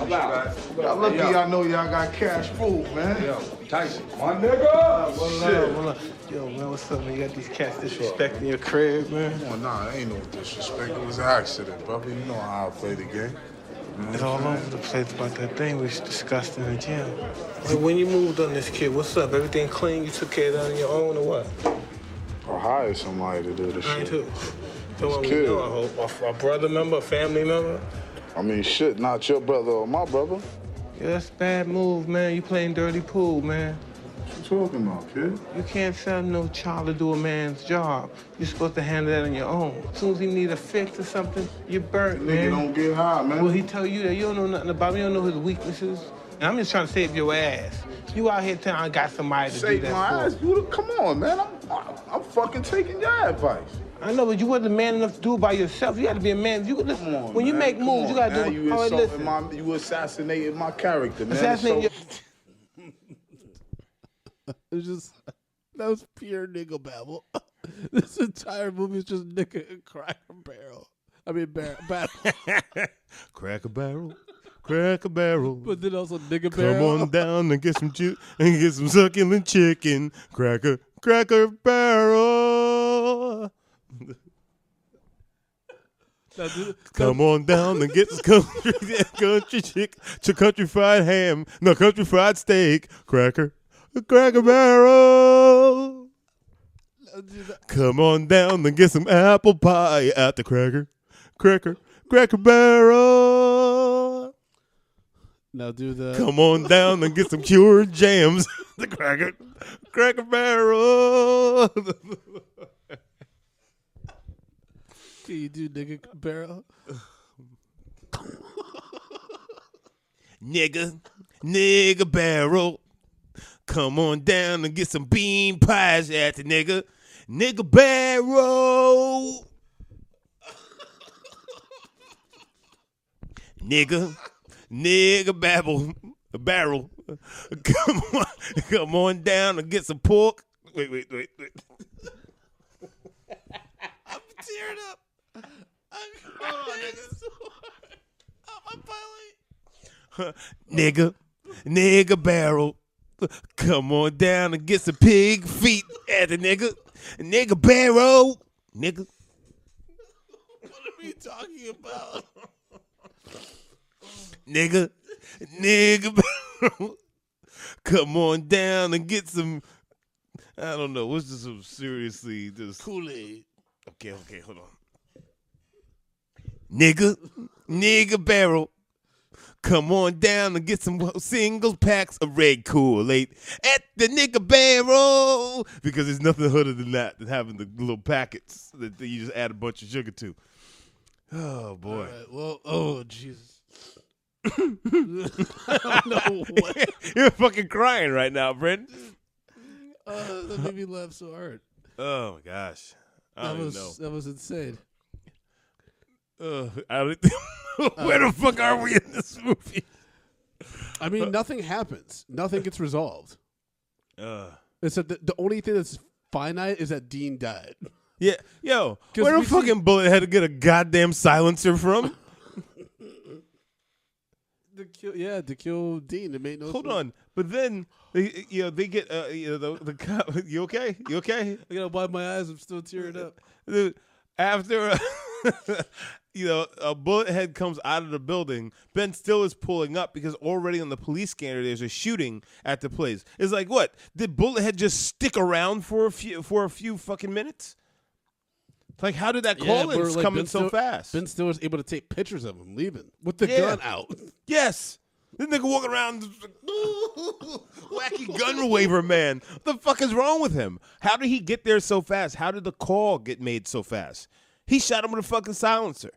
Y'all lucky y'all know y'all got cash food, man. Yo, Tyson, my nigga. Shit. Yo, man, what's up, man? You got these cats disrespecting your crib, man? Come on, nah, ain't no disrespect. It was an accident, brother. You know how I play the game. It's all over the place about that thing we discussed in the gym. Hey, when you moved on this kid, what's up? Everything clean? You took care of that on your own or what? Or hire somebody to do the shit. Me too. Someone we know, I hope. A brother member, a family member? I mean, shit, not your brother or my brother. Yeah, that's a bad move, man. You playing dirty pool, man. What you talking about, kid? You can't send no child to do a man's job. You're supposed to handle that on your own. As soon as he need a fix or something, you're burnt, man. Nigga don't get high, man. Well, he tell you that you don't know nothing about him. You don't know his weaknesses. And I'm just trying to save your ass. You out here telling I got somebody to do that my for. ass? Come on, man. I'm fucking taking your advice. I know, but you wasn't man enough to do it by yourself. You had to be a man. You listen, Come on, when you man. make moves, you gotta do it. All right, listen. You assassinated my character, man. Assassinate That was pure nigga babble. This entire movie is just nigga and Cracker Barrel. I mean, battle. Cracker Barrel. Cracker Barrel. But then also nigga barrel. Come on down and get some and get some succulent chicken. Cracker Barrel. Come on down and get some country fried ham. No, country fried steak. Cracker Barrel. Come on down and get some apple pie at the Cracker Barrel. Now do the. Come on down and get some cured jams. The Cracker Barrel. Can you do nigga barrel? Nigga barrel. Come on down and get some bean pies at the nigga barrel. Nigga barrel. Come on down and get some pork. Wait. I'm tearing up. Hold on, nigga. Nigga barrel. Come on down and get some pig feet at the nigga barrel. Nigga. What are we talking about? Nigga barrel. Come on down and get some. I don't know. What's just some seriously just Kool-Aid? Okay, hold on. Nigga barrel. Come on down and get some single packs of red Kool-Aid at the nigga barrel. Because there's nothing hotter than that, than having the little packets that you just add a bunch of sugar to. Oh, boy. Right, well, oh, Jesus. I don't know what. You're fucking crying right now, Brent. That made me laugh so hard. Oh, my gosh. I don't even know. That was insane. Where the fuck are we in this movie? I mean, nothing happens. Nothing gets resolved. It's that the only thing that's finite is that Dean died. Yeah, yo, where the fucking bullet had to get a goddamn silencer from? To kill Dean. It made no Hold sense. on, but then they get the cop. You okay? You okay? I gotta wipe my eyes. I'm still tearing up. Dude, after a bullet head comes out of the building, Ben Stiller's pulling up because already on the police scanner there's a shooting at the place. It's like, what? Did bullet head just stick around for a few fucking minutes? Like, how did that call in come in so fast? Ben Stiller's able to take pictures of him leaving with the gun out. Yes. This nigga walking around, wacky gun waver man. What the fuck is wrong with him? How did he get there so fast? How did the call get made so fast? He shot him with a fucking silencer.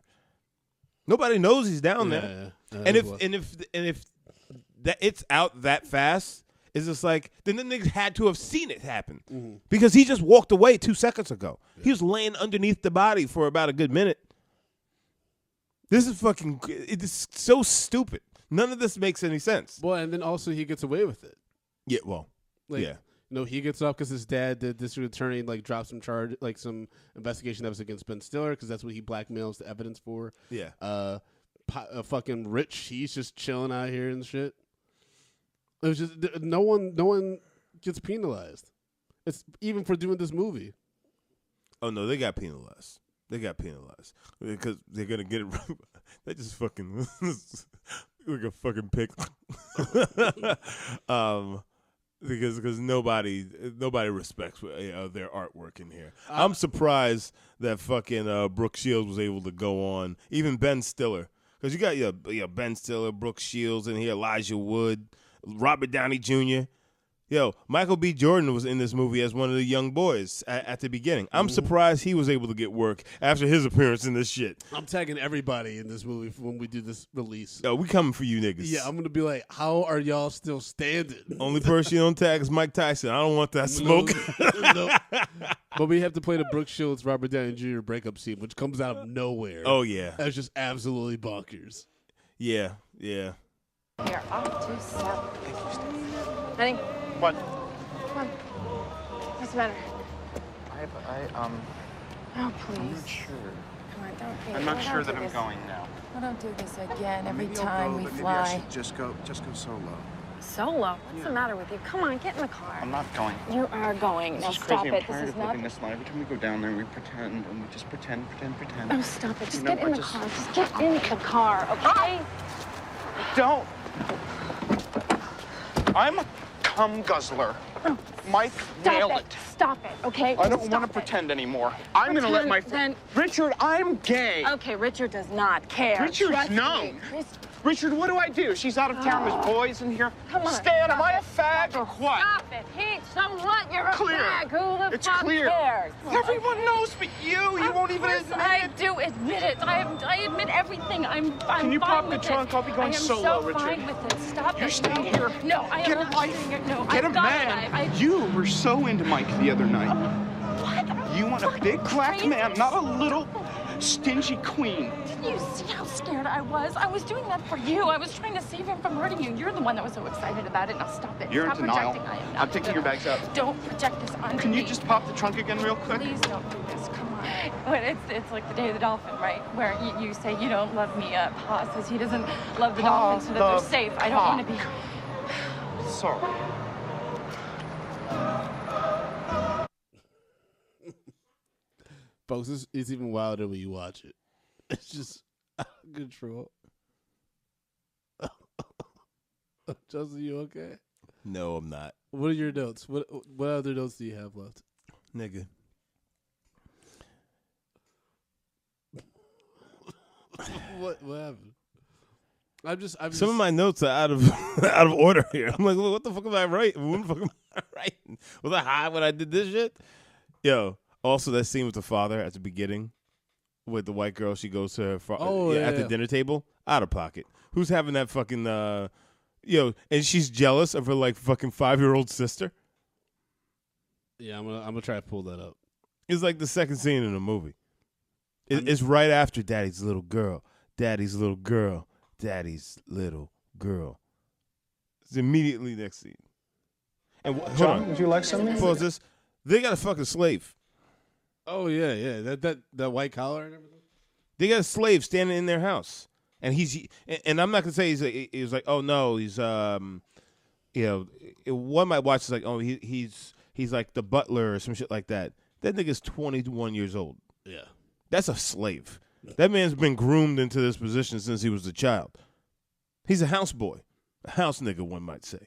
Nobody knows he's down there. Yeah. And if that it's out that fast, it's just like then the nigga had to have seen it happen because he just walked away 2 seconds ago. He was laying underneath the body for about a good minute. This is fucking. It is so stupid. None of this makes any sense. Well, and then also he gets away with it. Yeah, well, yeah. He gets off because his dad, the district attorney, dropped some charge, some investigation that was against Ben Stiller because that's what he blackmails the evidence for. Yeah. Fucking Rich, he's just chilling out here and shit. It was just no one gets penalized. It's even for doing this movie. Oh no, they got penalized. Because they're gonna get it. They just fucking like a fucking pick. Because nobody respects their artwork in here. I'm surprised that fucking Brooke Shields was able to go on. Even Ben Stiller, because you got your Ben Stiller, Brooke Shields in here, Elijah Wood, Robert Downey Jr. Yo, Michael B. Jordan was in this movie as one of the young boys at the beginning. I'm surprised he was able to get work after his appearance in this shit. I'm tagging everybody in this movie when we do this release. Yo, we coming for you niggas. Yeah, I'm going to be like, how are y'all still standing? Only person you don't tag is Mike Tyson. I don't want that smoke. No. But we have to play the Brooke Shields, Robert Downey Jr. breakup scene, which comes out of nowhere. Oh, yeah. That's just absolutely bonkers. Yeah. Here, I'll do so. Thank you, Steve. Honey. What? Come on. What's the matter? Oh, please. I'm not sure. Come on, don't be. I'm not sure that I'm going now. We don't do this again every Maybe I'll time go, we but maybe fly. I should just go solo. Solo? What's the matter with you? Come on, get in the car. I'm not going. You are going. This Now is stop crazy. it. I'm tired This is of not. living this life. Every time we go down there, we pretend, and we just pretend. Oh, stop it. Just You know, get in I the just- car. Just get in the car, okay? Don't. I'm a cum guzzler. Mike nailed it. Stop it, okay? I don't Stop want to it. pretend anymore. I'm going to let my Pretend, Richard, I'm gay. Okay, Richard does not care. Richard's Trust me. known. Richard, what do I do? She's out of town. There's boys in here. Come on. Stan, am stop I a it. fag or what? Stop it. Pete, somewhat you're a Clear. fag. Who the It's fuck clear. cares? Everyone knows but you. You won't even Of admit course I it. do admit it. I admit everything. I'm Can you fine pop the with trunk? it. I'll be going I am solo, so Richard. fine with it. Stop You it. stay No. here. No, I am Get a not life. staying here. No, Get a I've got man. it. You were so into Mike the other night. What? You want a big black crazy? man, not a little stingy queen. Didn't you see how scared I was? I was doing that for you. I was trying to save him from hurting you. You're the one that was so excited about it. Now stop it. You're in Stop denial. projecting. I am not. I'm taking your bags out. Don't project this onto Can me. you just pop the trunk again real quick? Please don't do this. Come on. But it's like the day of the dolphin, right? Where you say you don't love me. Pa says he doesn't love the dolphins so that they're safe. I don't want to be. Sorry. Folks, it's even wilder when you watch it. It's just out of control. Justin, you okay? No, I'm not. What are your notes? What other notes do you have left? Nigga. What happened? I'm Some of my notes are out of out of order here. I'm like, what the fuck am I writing? What the fuck am I writing? Was I high when I did this shit? Yo, also that scene with the father at the beginning with the white girl. She goes to her father at the dinner table. Out of pocket. Who's having that fucking and she's jealous of her like fucking 5-year-old sister. Yeah, I'm gonna try to pull that up. It's like the second scene in the movie. It's right after Daddy's little girl. Daddy's little girl. Daddy's little girl. It's immediately next scene. And hold John, on. would you like something? Pause this. They got a fucking slave. Oh yeah. That white collar and everything. They got a slave standing in their house, and and I'm not gonna say he's like, oh no, he's one might watch is like, oh he's like the butler or some shit like that. That nigga's 21 years old. Yeah, that's a slave. That man's been groomed into this position since he was a child. He's a houseboy, a house nigga, one might say.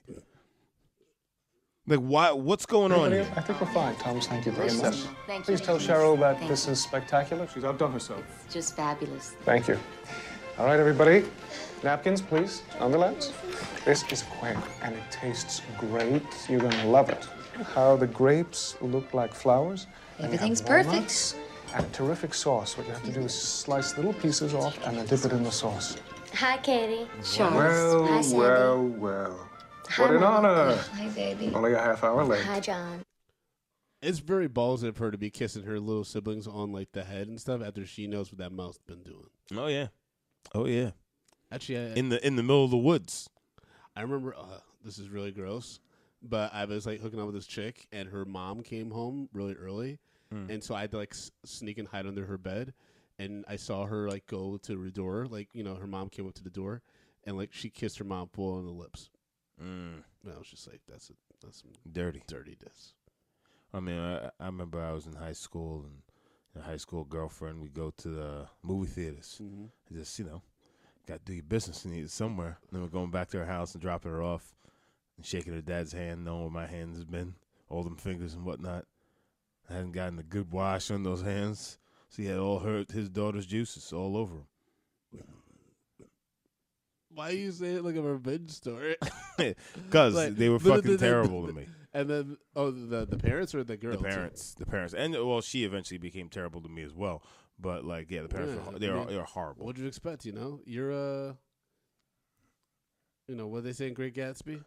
Like, why? What's going on here? I think we're fine, Thomas. Thank you very much. Thank Please you. tell Cheryl that Thank this is spectacular. She's outdone herself. It's just fabulous. Thank you. All right, everybody. Napkins, please, on the left. This is quail, and it tastes great. You're going to love it. How the grapes look like flowers. Everything's and you have perfect. walnuts And a terrific sauce. What you have to do is slice little pieces off and then dip it in the sauce. Hi, Katie. Well, Hi, Sandy. well. Hi, What an Mom. honor. Hi, baby. Only a half hour late. Hi, John. It's very ballsy of her to be kissing her little siblings on like the head and stuff after she knows what that mouth's been doing. Oh yeah, oh yeah. Actually, in the middle of the woods. I remember. This is really gross, but I was like hooking up with this chick, and her mom came home really early, and so I had to like sneak and hide under her bed, and I saw her like go to her door, like her mom came up to the door, and like she kissed her mom full on the lips. And I was just like, that's some dirtiness. I mean, I remember I was in high school, and a high school girlfriend, we go to the movie theaters. And just, got to do your business and eat somewhere. Then we're going back to her house and dropping her off and shaking her dad's hand, knowing where my hands have been, all them fingers and whatnot. I hadn't gotten a good wash on those hands, so he had all his daughter's juices all over him. Why you say it like a revenge story? Because Like, they were fucking terrible to me. And then, the parents or the girls? The parents. And, well, she eventually became terrible to me as well. But, like, yeah, the parents, they're horrible. What'd you expect, You're, what they say in Great Gatsby?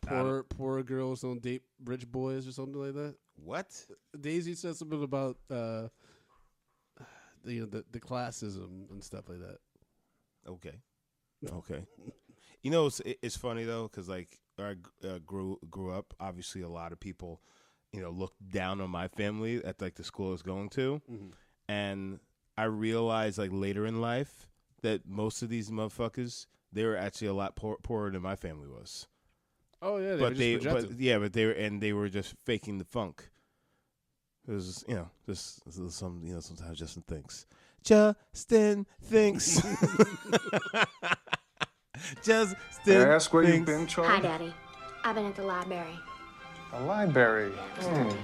Poor girls don't date rich boys or something like that? What? Daisy said something about, the classism and stuff like that. Okay. It's funny though, because like I grew up. Obviously, a lot of people, looked down on my family at like the school I was going to, and I realized like later in life that most of these motherfuckers, they were actually a lot poorer than my family was. Oh yeah, they were just faking the funk. It was sometimes Justin thinks. Justin thinks. Justin. May I ask where you've been, Charlie? Hi, Daddy. I've been at the library. A library. Tell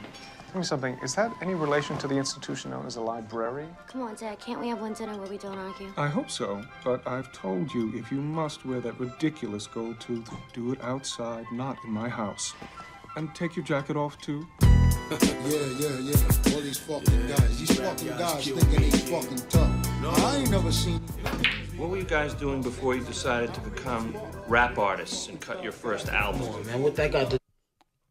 me something. Is that any relation to the institution known as a library? Come on, Dad. Can't we have one dinner where we don't argue? I hope so, but I've told you if you must wear that ridiculous gold tooth, do it outside, not in my house. And take your jacket off, too. Yeah. All these fucking guys. These fucking guys thinking they fucking tough. I ain't never seen. What were you guys doing before you decided to become rap artists and cut your first album? Man, what that got to?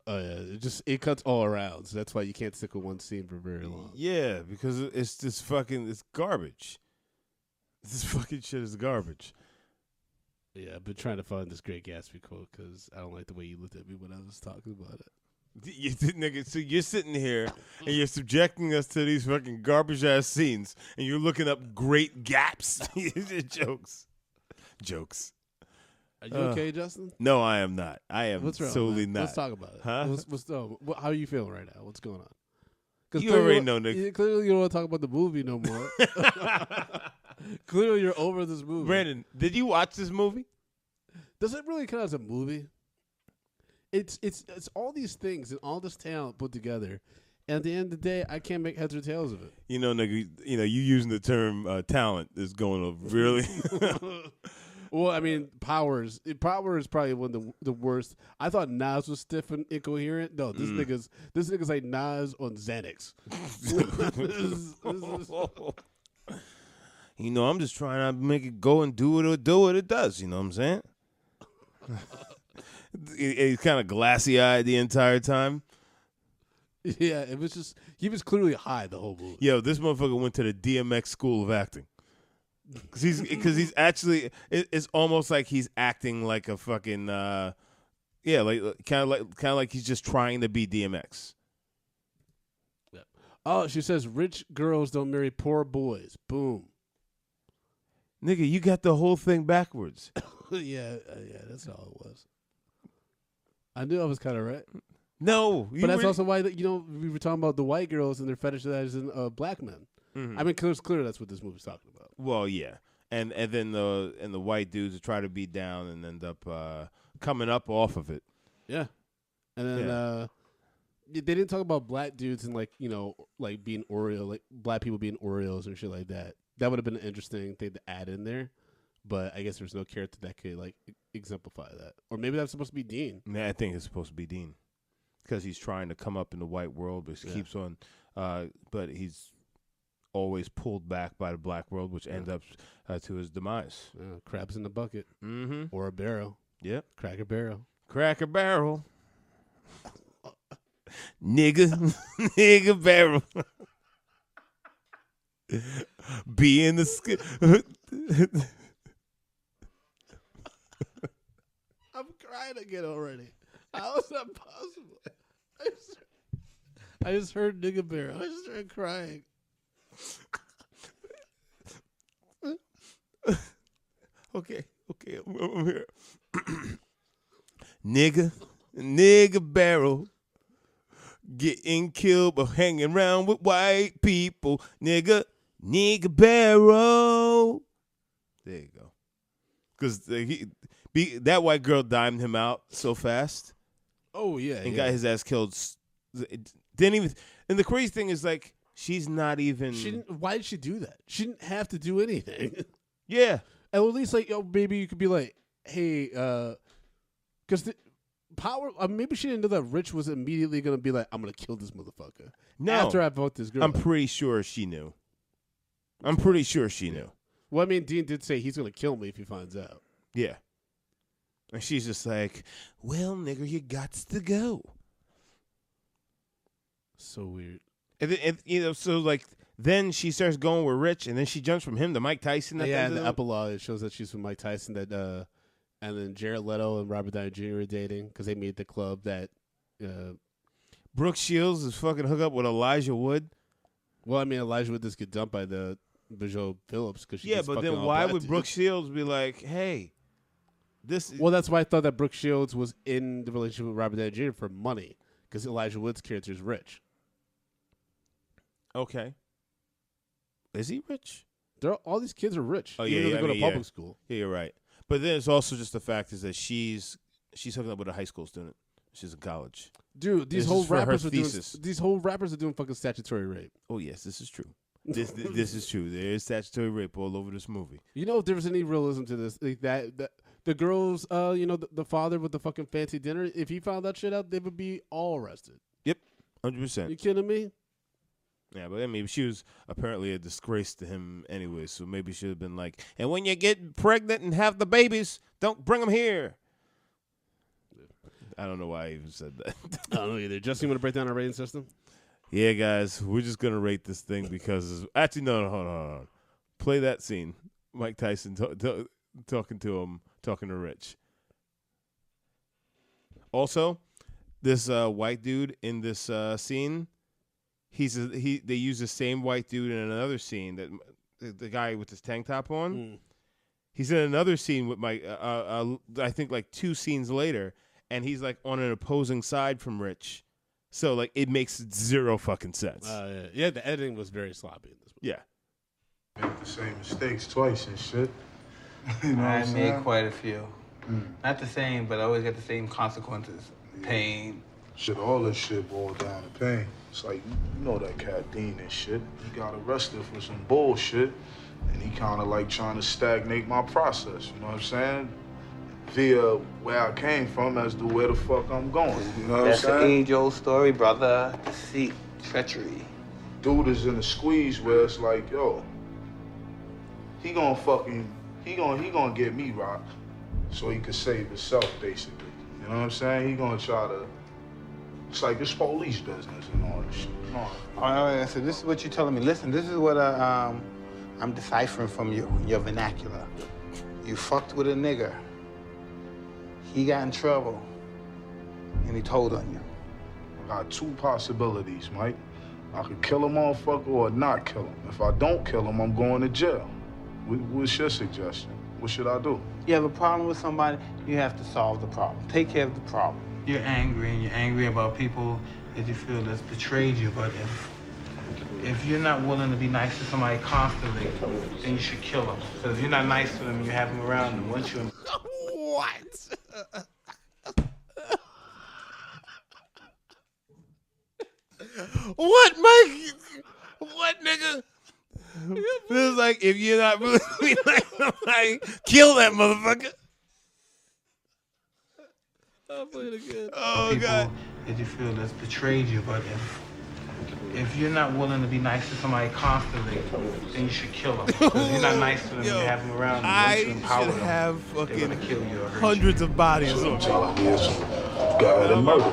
Oh yeah, it cuts all around, so that's why you can't stick with one scene for very long. Yeah, because it's garbage. This fucking shit is garbage. Yeah, I've been trying to find this Great Gatsby quote because I don't like the way you looked at me when I was talking about it. You nigga, so you're sitting here and you're subjecting us to these fucking garbage ass scenes, and you're looking up great gaps. Jokes. Are you okay, Justin? No, I am not. I am What's wrong, totally man? not. Let's talk about it. Huh? How are you feeling right now? What's going on? You already know, Nick. Clearly, you don't want to talk about the movie no more. Clearly, you're over this movie. Brandon, did you watch this movie? Does it really count as a movie? It's all these things and all this talent put together, and at the end of the day, I can't make heads or tails of it. Nigga, you using the term talent is going to really. Well, I mean, Power is probably one of the worst. I thought Nas was stiff and incoherent. No, this nigga's like Nas on Xanax. I'm just trying to make it go and do what it does. You know what I'm saying? He's kind of glassy-eyed the entire time. Yeah, it was just he was clearly high the whole movie. Yo, this motherfucker went to the DMX school of acting. Because he's actually, it's almost like he's acting like a fucking, like kind of like he's just trying to be DMX. Oh, she says rich girls don't marry poor boys. Boom. Nigga, you got the whole thing backwards. yeah, that's all it was. I knew I was kind of right. No, but that's also why we were talking about the white girls and their fetishizing black men. Mm-hmm. I mean, it's clear that's what this movie's talking about. Well, yeah, and then the white dudes try to beat down and end up coming up off of it. Yeah, and then they didn't talk about black dudes and like being Oreo, like black people being Oreos and shit like that. That would have been an interesting thing to add in there, but I guess there's no character that could like exemplify that. Or maybe that's supposed to be Dean. Yeah, I think it's supposed to be Dean because he's trying to come up in the white world, but he keeps on. But he's always pulled back by the black world, which ends up to his demise. Crabs in the bucket, or a barrel. Yep, Cracker Barrel. Cracker Barrel. nigga barrel. Be in the I'm crying again already. How is that possible? I just heard nigga barrel. I just started crying. Okay, I'm here. nigga barrel. Getting killed but hanging around with white people. Nigga barrel. There you go. Because that white girl dimed him out so fast. Oh, yeah. And got his ass killed. Didn't even. And the crazy thing is, like, she's not even. Why did she do that? She didn't have to do anything. Yeah. And at least, like, maybe you could be like, hey, because power. Maybe she didn't know that Rich was immediately going to be like, I'm going to kill this motherfucker. No. After I vote this girl. I'm pretty sure she knew. Well, I mean, Dean did say he's going to kill me if he finds out. Yeah. And she's just like, well, nigga, you gots to go. So weird. And so like, then she starts going with Rich, and then she jumps from him to Mike Tyson. Yeah, the epilogue, it shows that she's from Mike Tyson. That and then Jared Leto and Robert Downey Jr. are dating because they made the club that. Brooke Shields is fucking hooked up with Elijah Wood. Well, I mean, Elijah Wood just get dumped by the Bijou Phillips because she gets but fucking then all why black would dudes. Brooke Shields be like, hey, this? Well, that's why I thought that Brooke Shields was in the relationship with Robert Downey Jr. for money because Elijah Wood's character is rich. Okay. Is he rich? All these kids are rich. Oh even though yeah, they go to public school. Yeah, you're right. But then it's also just the fact is that she's hooking up with a high school student. She's in college. Dude, these whole rappers are doing fucking statutory rape. Oh yes, this is true. This is true. There is statutory rape all over this movie. You know, if there was any realism to this, like that the girls, the father with the fucking fancy dinner, if he found that shit out, they would be all arrested. Yep, 100%. You kidding me? Yeah, but I mean, she was apparently a disgrace to him anyway, so maybe she should have been like, and when you get pregnant and have the babies, don't bring them here. I don't know why I even said that. I don't know either. Justin, you want to break down our rating system? Yeah, guys, we're just going to rate this thing because... Actually, no, hold on. Play that scene. Mike Tyson talking to him, talking to Rich. Also, this white dude in this scene, they use the same white dude in another scene, that the guy with his tank top on. He's in another scene with Mike, I think like 2 scenes later, and he's like on an opposing side from Rich. So like it makes 0 fucking sense. Yeah, the editing was very sloppy in this movie. Yeah. Make the same mistakes twice and shit. You know I what I'm made saying? quite a few. Not the same, but I always got the same consequences. Pain. Shit, all this shit boiled down to pain. It's like, you know that cat Dean and shit. He got arrested for some bullshit, and he kind of like trying to stagnate my process, you know what I'm saying? Via where I came from as to where the fuck I'm going, you know what I'm That's saying? the age-old story, brother. Deceit, treachery. Dude is in a squeeze where it's like, yo, he gonna get me rocked so he can save himself, basically. You know what I'm saying? He gonna try to, it's like this police business and all this shit. All right, so this is what you're telling me. Listen, this is what I'm deciphering from your vernacular. You fucked with a nigger. He got in trouble, and he told on you. I got 2 possibilities, Mike. I could kill a motherfucker or not kill him. If I don't kill him, I'm going to jail. What's your suggestion? What should I do? You have a problem with somebody, you have to solve the problem. Take care of the problem. You're angry, and you're angry about people that you feel that's betrayed you, but if you're not willing to be nice to somebody constantly, then you should kill them. Because if you're not nice to them, you have them around, and once you... What? What, Mike? What, nigga? This is like, if you're not really like somebody, kill that motherfucker. I'll play it again. Oh, God. That you feel that's betrayed you, but if you're not willing to be nice to somebody constantly, then you should kill them. Because if you're not nice to them, you have them around, and once you empower them, have they're fucking gonna kill you or hurt hundreds of bodies on God and murder.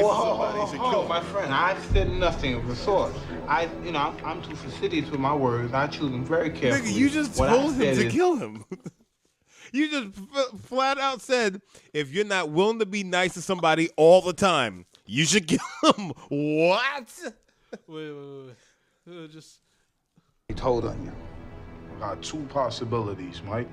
Oh, my friend, I've said nothing of the sort. I'm too fastidious with my words. I choose them very carefully. Nigga, you just told him to kill him. You just flat out said, if you're not willing to be nice to somebody all the time, you should kill him. What? Wait. Just... He told on you. I got two possibilities, Mike.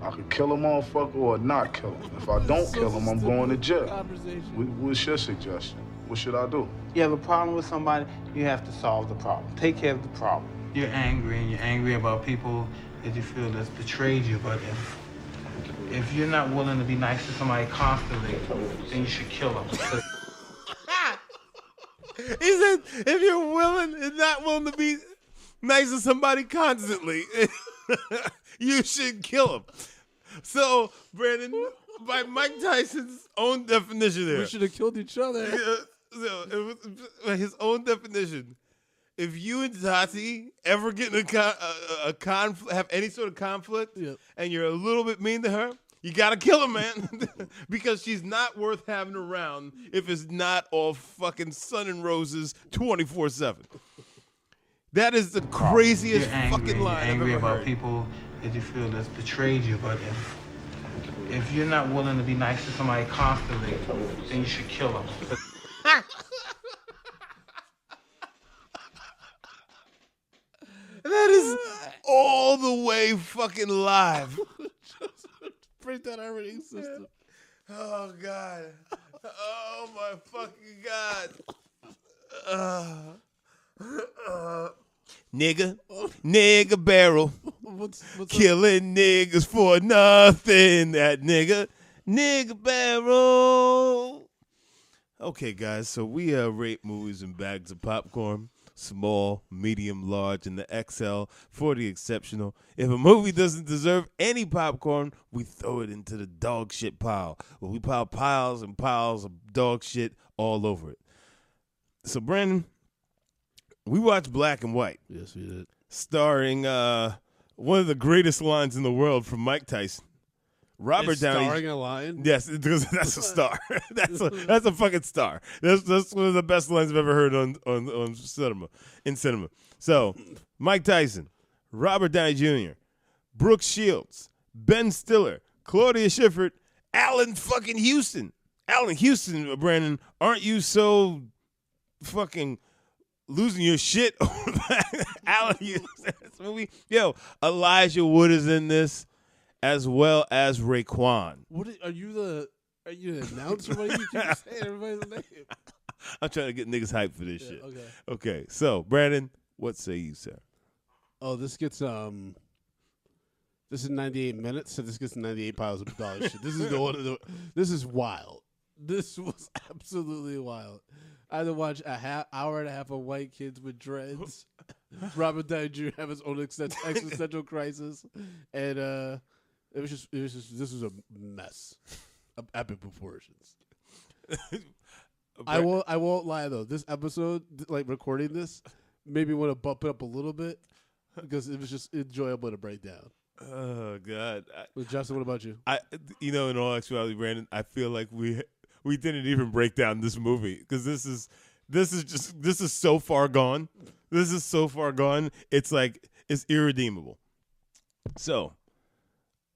I could kill a motherfucker or not kill him. If I don't kill him, I'm going to jail. What's your suggestion? What should I do? You have a problem with somebody, you have to solve the problem. Take care of the problem. You're angry, and you're angry about people that you feel that's betrayed you, but if you're not willing to be nice to somebody constantly, then you should kill them. He said, if you're willing and not willing to be nice to somebody constantly, you should kill him. So, Brandon, by Mike Tyson's own definition there. We should have killed each other. So, it was his own definition. If you and Tati ever get in a conflict, have any sort of conflict, and you're a little bit mean to her, you gotta kill her, man. Because she's not worth having around if it's not all fucking sun and roses 24/7. That is the craziest fucking line I've ever heard. You're angry about people that you feel that's betrayed you, but if you're not willing to be nice to somebody constantly, then you should kill them. That is all the way fucking live. Break that operating system. Oh, God. Oh, my fucking God. Nigga barrel. What's killing niggas for nothing. That nigga barrel. Okay, guys, so we rate movies in bags of popcorn. Small, medium, large, and the XL for the exceptional. If a movie doesn't deserve any popcorn, we throw it into the dog shit pile. Well, we pile piles and piles of dog shit all over it. So, Brandon, we watched Black and White. Yes, we did. Starring one of the greatest lines in the world from Mike Tyson. Robert Downey. Starring a lion? Yes, because that's a star. that's a fucking star. That's one of the best lines I've ever heard on cinema. In cinema. So, Mike Tyson, Robert Downey Jr., Brooke Shields, Ben Stiller, Claudia Schiffer, Alan fucking Houston. Alan Houston, Brandon, aren't you so fucking losing your shit over that? Alan Houston, this movie. Yo, Elijah Wood is in this, as well as Raekwon. Are you an announcer? What are you keep saying everybody's name? I'm trying to get niggas hyped for this shit. Okay. Okay. So, Brandon, what say you, sir? Oh, this gets this is 98 minutes, so this gets 98 piles of dog shit. This is this is wild. This was absolutely wild. I had to watch hour and a half of white kids with dreads. Robert Downey Jr. have his own existential crisis, and this was a mess of epic proportions. I won't lie though. This episode, like recording this, made me want to bump it up a little bit because it was just enjoyable to break down. Oh God, Justin, what about you? In all actuality, Brandon, I feel like we didn't even break down this movie because this is so far gone. This is so far gone. It's like it's irredeemable. So,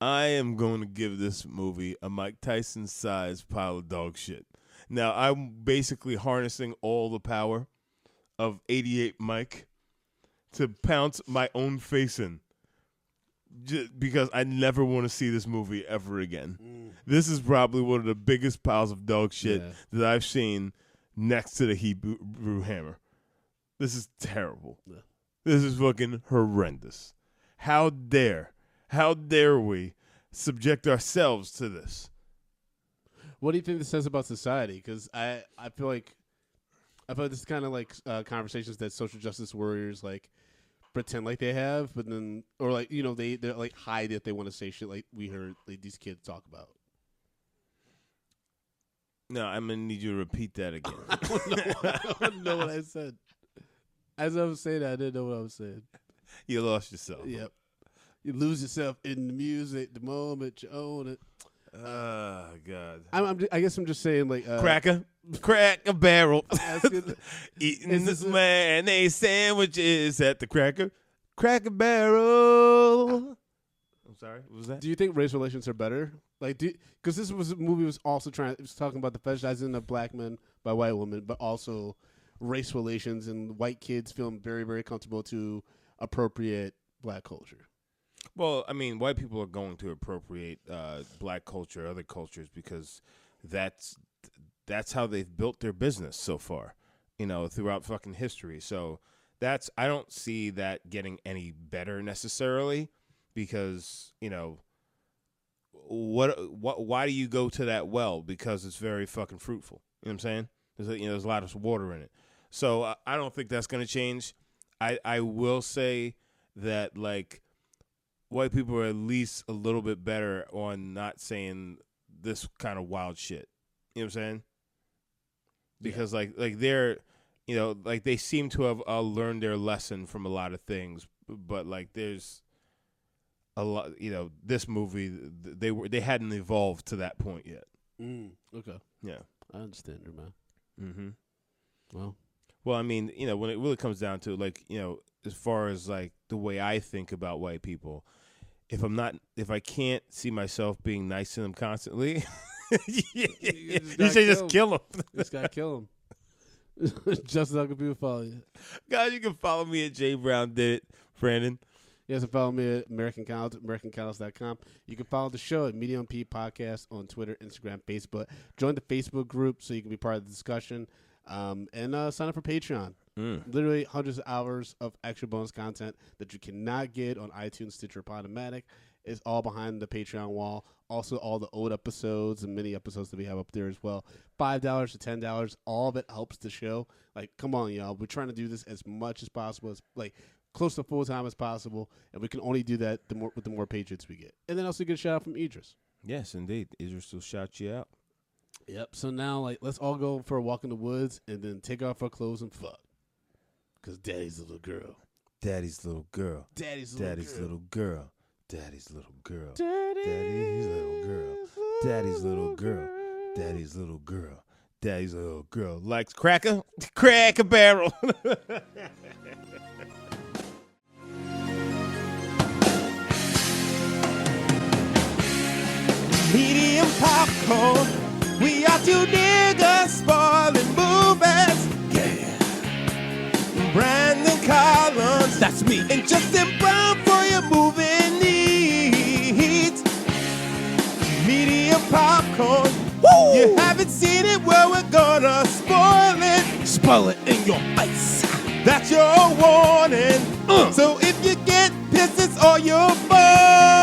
I am going to give this movie a Mike Tyson sized pile of dog shit. Now, I'm basically harnessing all the power of 88 Mike to pounce my own face in. Because I never want to see this movie ever again. This is probably one of the biggest piles of dog shit that I've seen next to the Hebrew Hammer. This is terrible. Yeah. This is fucking horrendous. How dare we subject ourselves to this? What do you think this says about society? Because I feel like this is kind of like conversations that social justice warriors like pretend like they have, but then or like they're like hide if they want to say shit like we heard like, these kids talk about. No, I'm gonna need you to repeat that again. I don't know what I said. As I was saying that, I didn't know what I was saying. You lost yourself. Yep. You lose yourself in the music the moment you own it. Oh, God. I guess I'm just saying, like... crack a barrel. Eating this mayonnaise sandwiches at the Cracker Barrel. I'm sorry, what was that? Do you think race relations are better? Like, because this movie was also talking about the fetishizing of black men by white women, but also race relations and white kids feeling very, very comfortable to appropriate black culture. Well, I mean, white people are going to appropriate black culture, other cultures, because that's how they've built their business so far, throughout fucking history. So I don't see that getting any better necessarily, because why do you go to that well? Because it's very fucking fruitful. You know what I'm saying? There's a lot of water in it. So I don't think that's going to change. I will say that, like, white people are at least a little bit better on not saying this kind of wild shit. You know what I'm saying? Because like they're, like they seem to have learned their lesson from a lot of things, but like there's a lot, this movie they hadn't evolved to that point yet. Okay. Yeah. I understand you, man. Mm-hmm. Well, I mean, when it really comes down to, like, as far as like the way I think about white people, if I can't see myself being nice to them constantly, you should just kill them. Just gotta kill them. Just not gonna be follow you. Guys, you can follow me at J Brown Did It, Brandon. You guys can follow me at American College, AmericanCollege.com. You can follow the show at Medium P Podcast on Twitter, Instagram, Facebook. Join the Facebook group so you can be part of the discussion. And sign up for Patreon. Literally hundreds of hours of extra bonus content that you cannot get on iTunes, Stitcher, Podomatic. It's all behind the Patreon wall. Also, all the old episodes and mini episodes that we have up there as well. $5 to $10. All of it helps the show. Like, come on, y'all. We're trying to do this as much as possible, as like close to full time as possible, and we can only do that with the more Patriots we get. And then also get a shout out from Idris. Yes, indeed. Idris will shout you out. Yep. So now, like, let's all go for a walk in the woods and then take off our clothes and fuck. Because Daddy's a little girl. Daddy's little girl. Daddy's little girl. Daddy's little girl. Daddy's little girl. Daddy's little girl. Daddy's little girl. Daddy's little girl likes Cracker Barrel. Medium popcorn. We are two niggas spoiling movies. Yeah. Brandon Collins. That's me. And Justin Brown for your movie needs. Medium popcorn. Woo! You haven't seen it, well, we're gonna spoil it. Spoil it in your face. That's your warning. So if you get pissed, it's all your fault.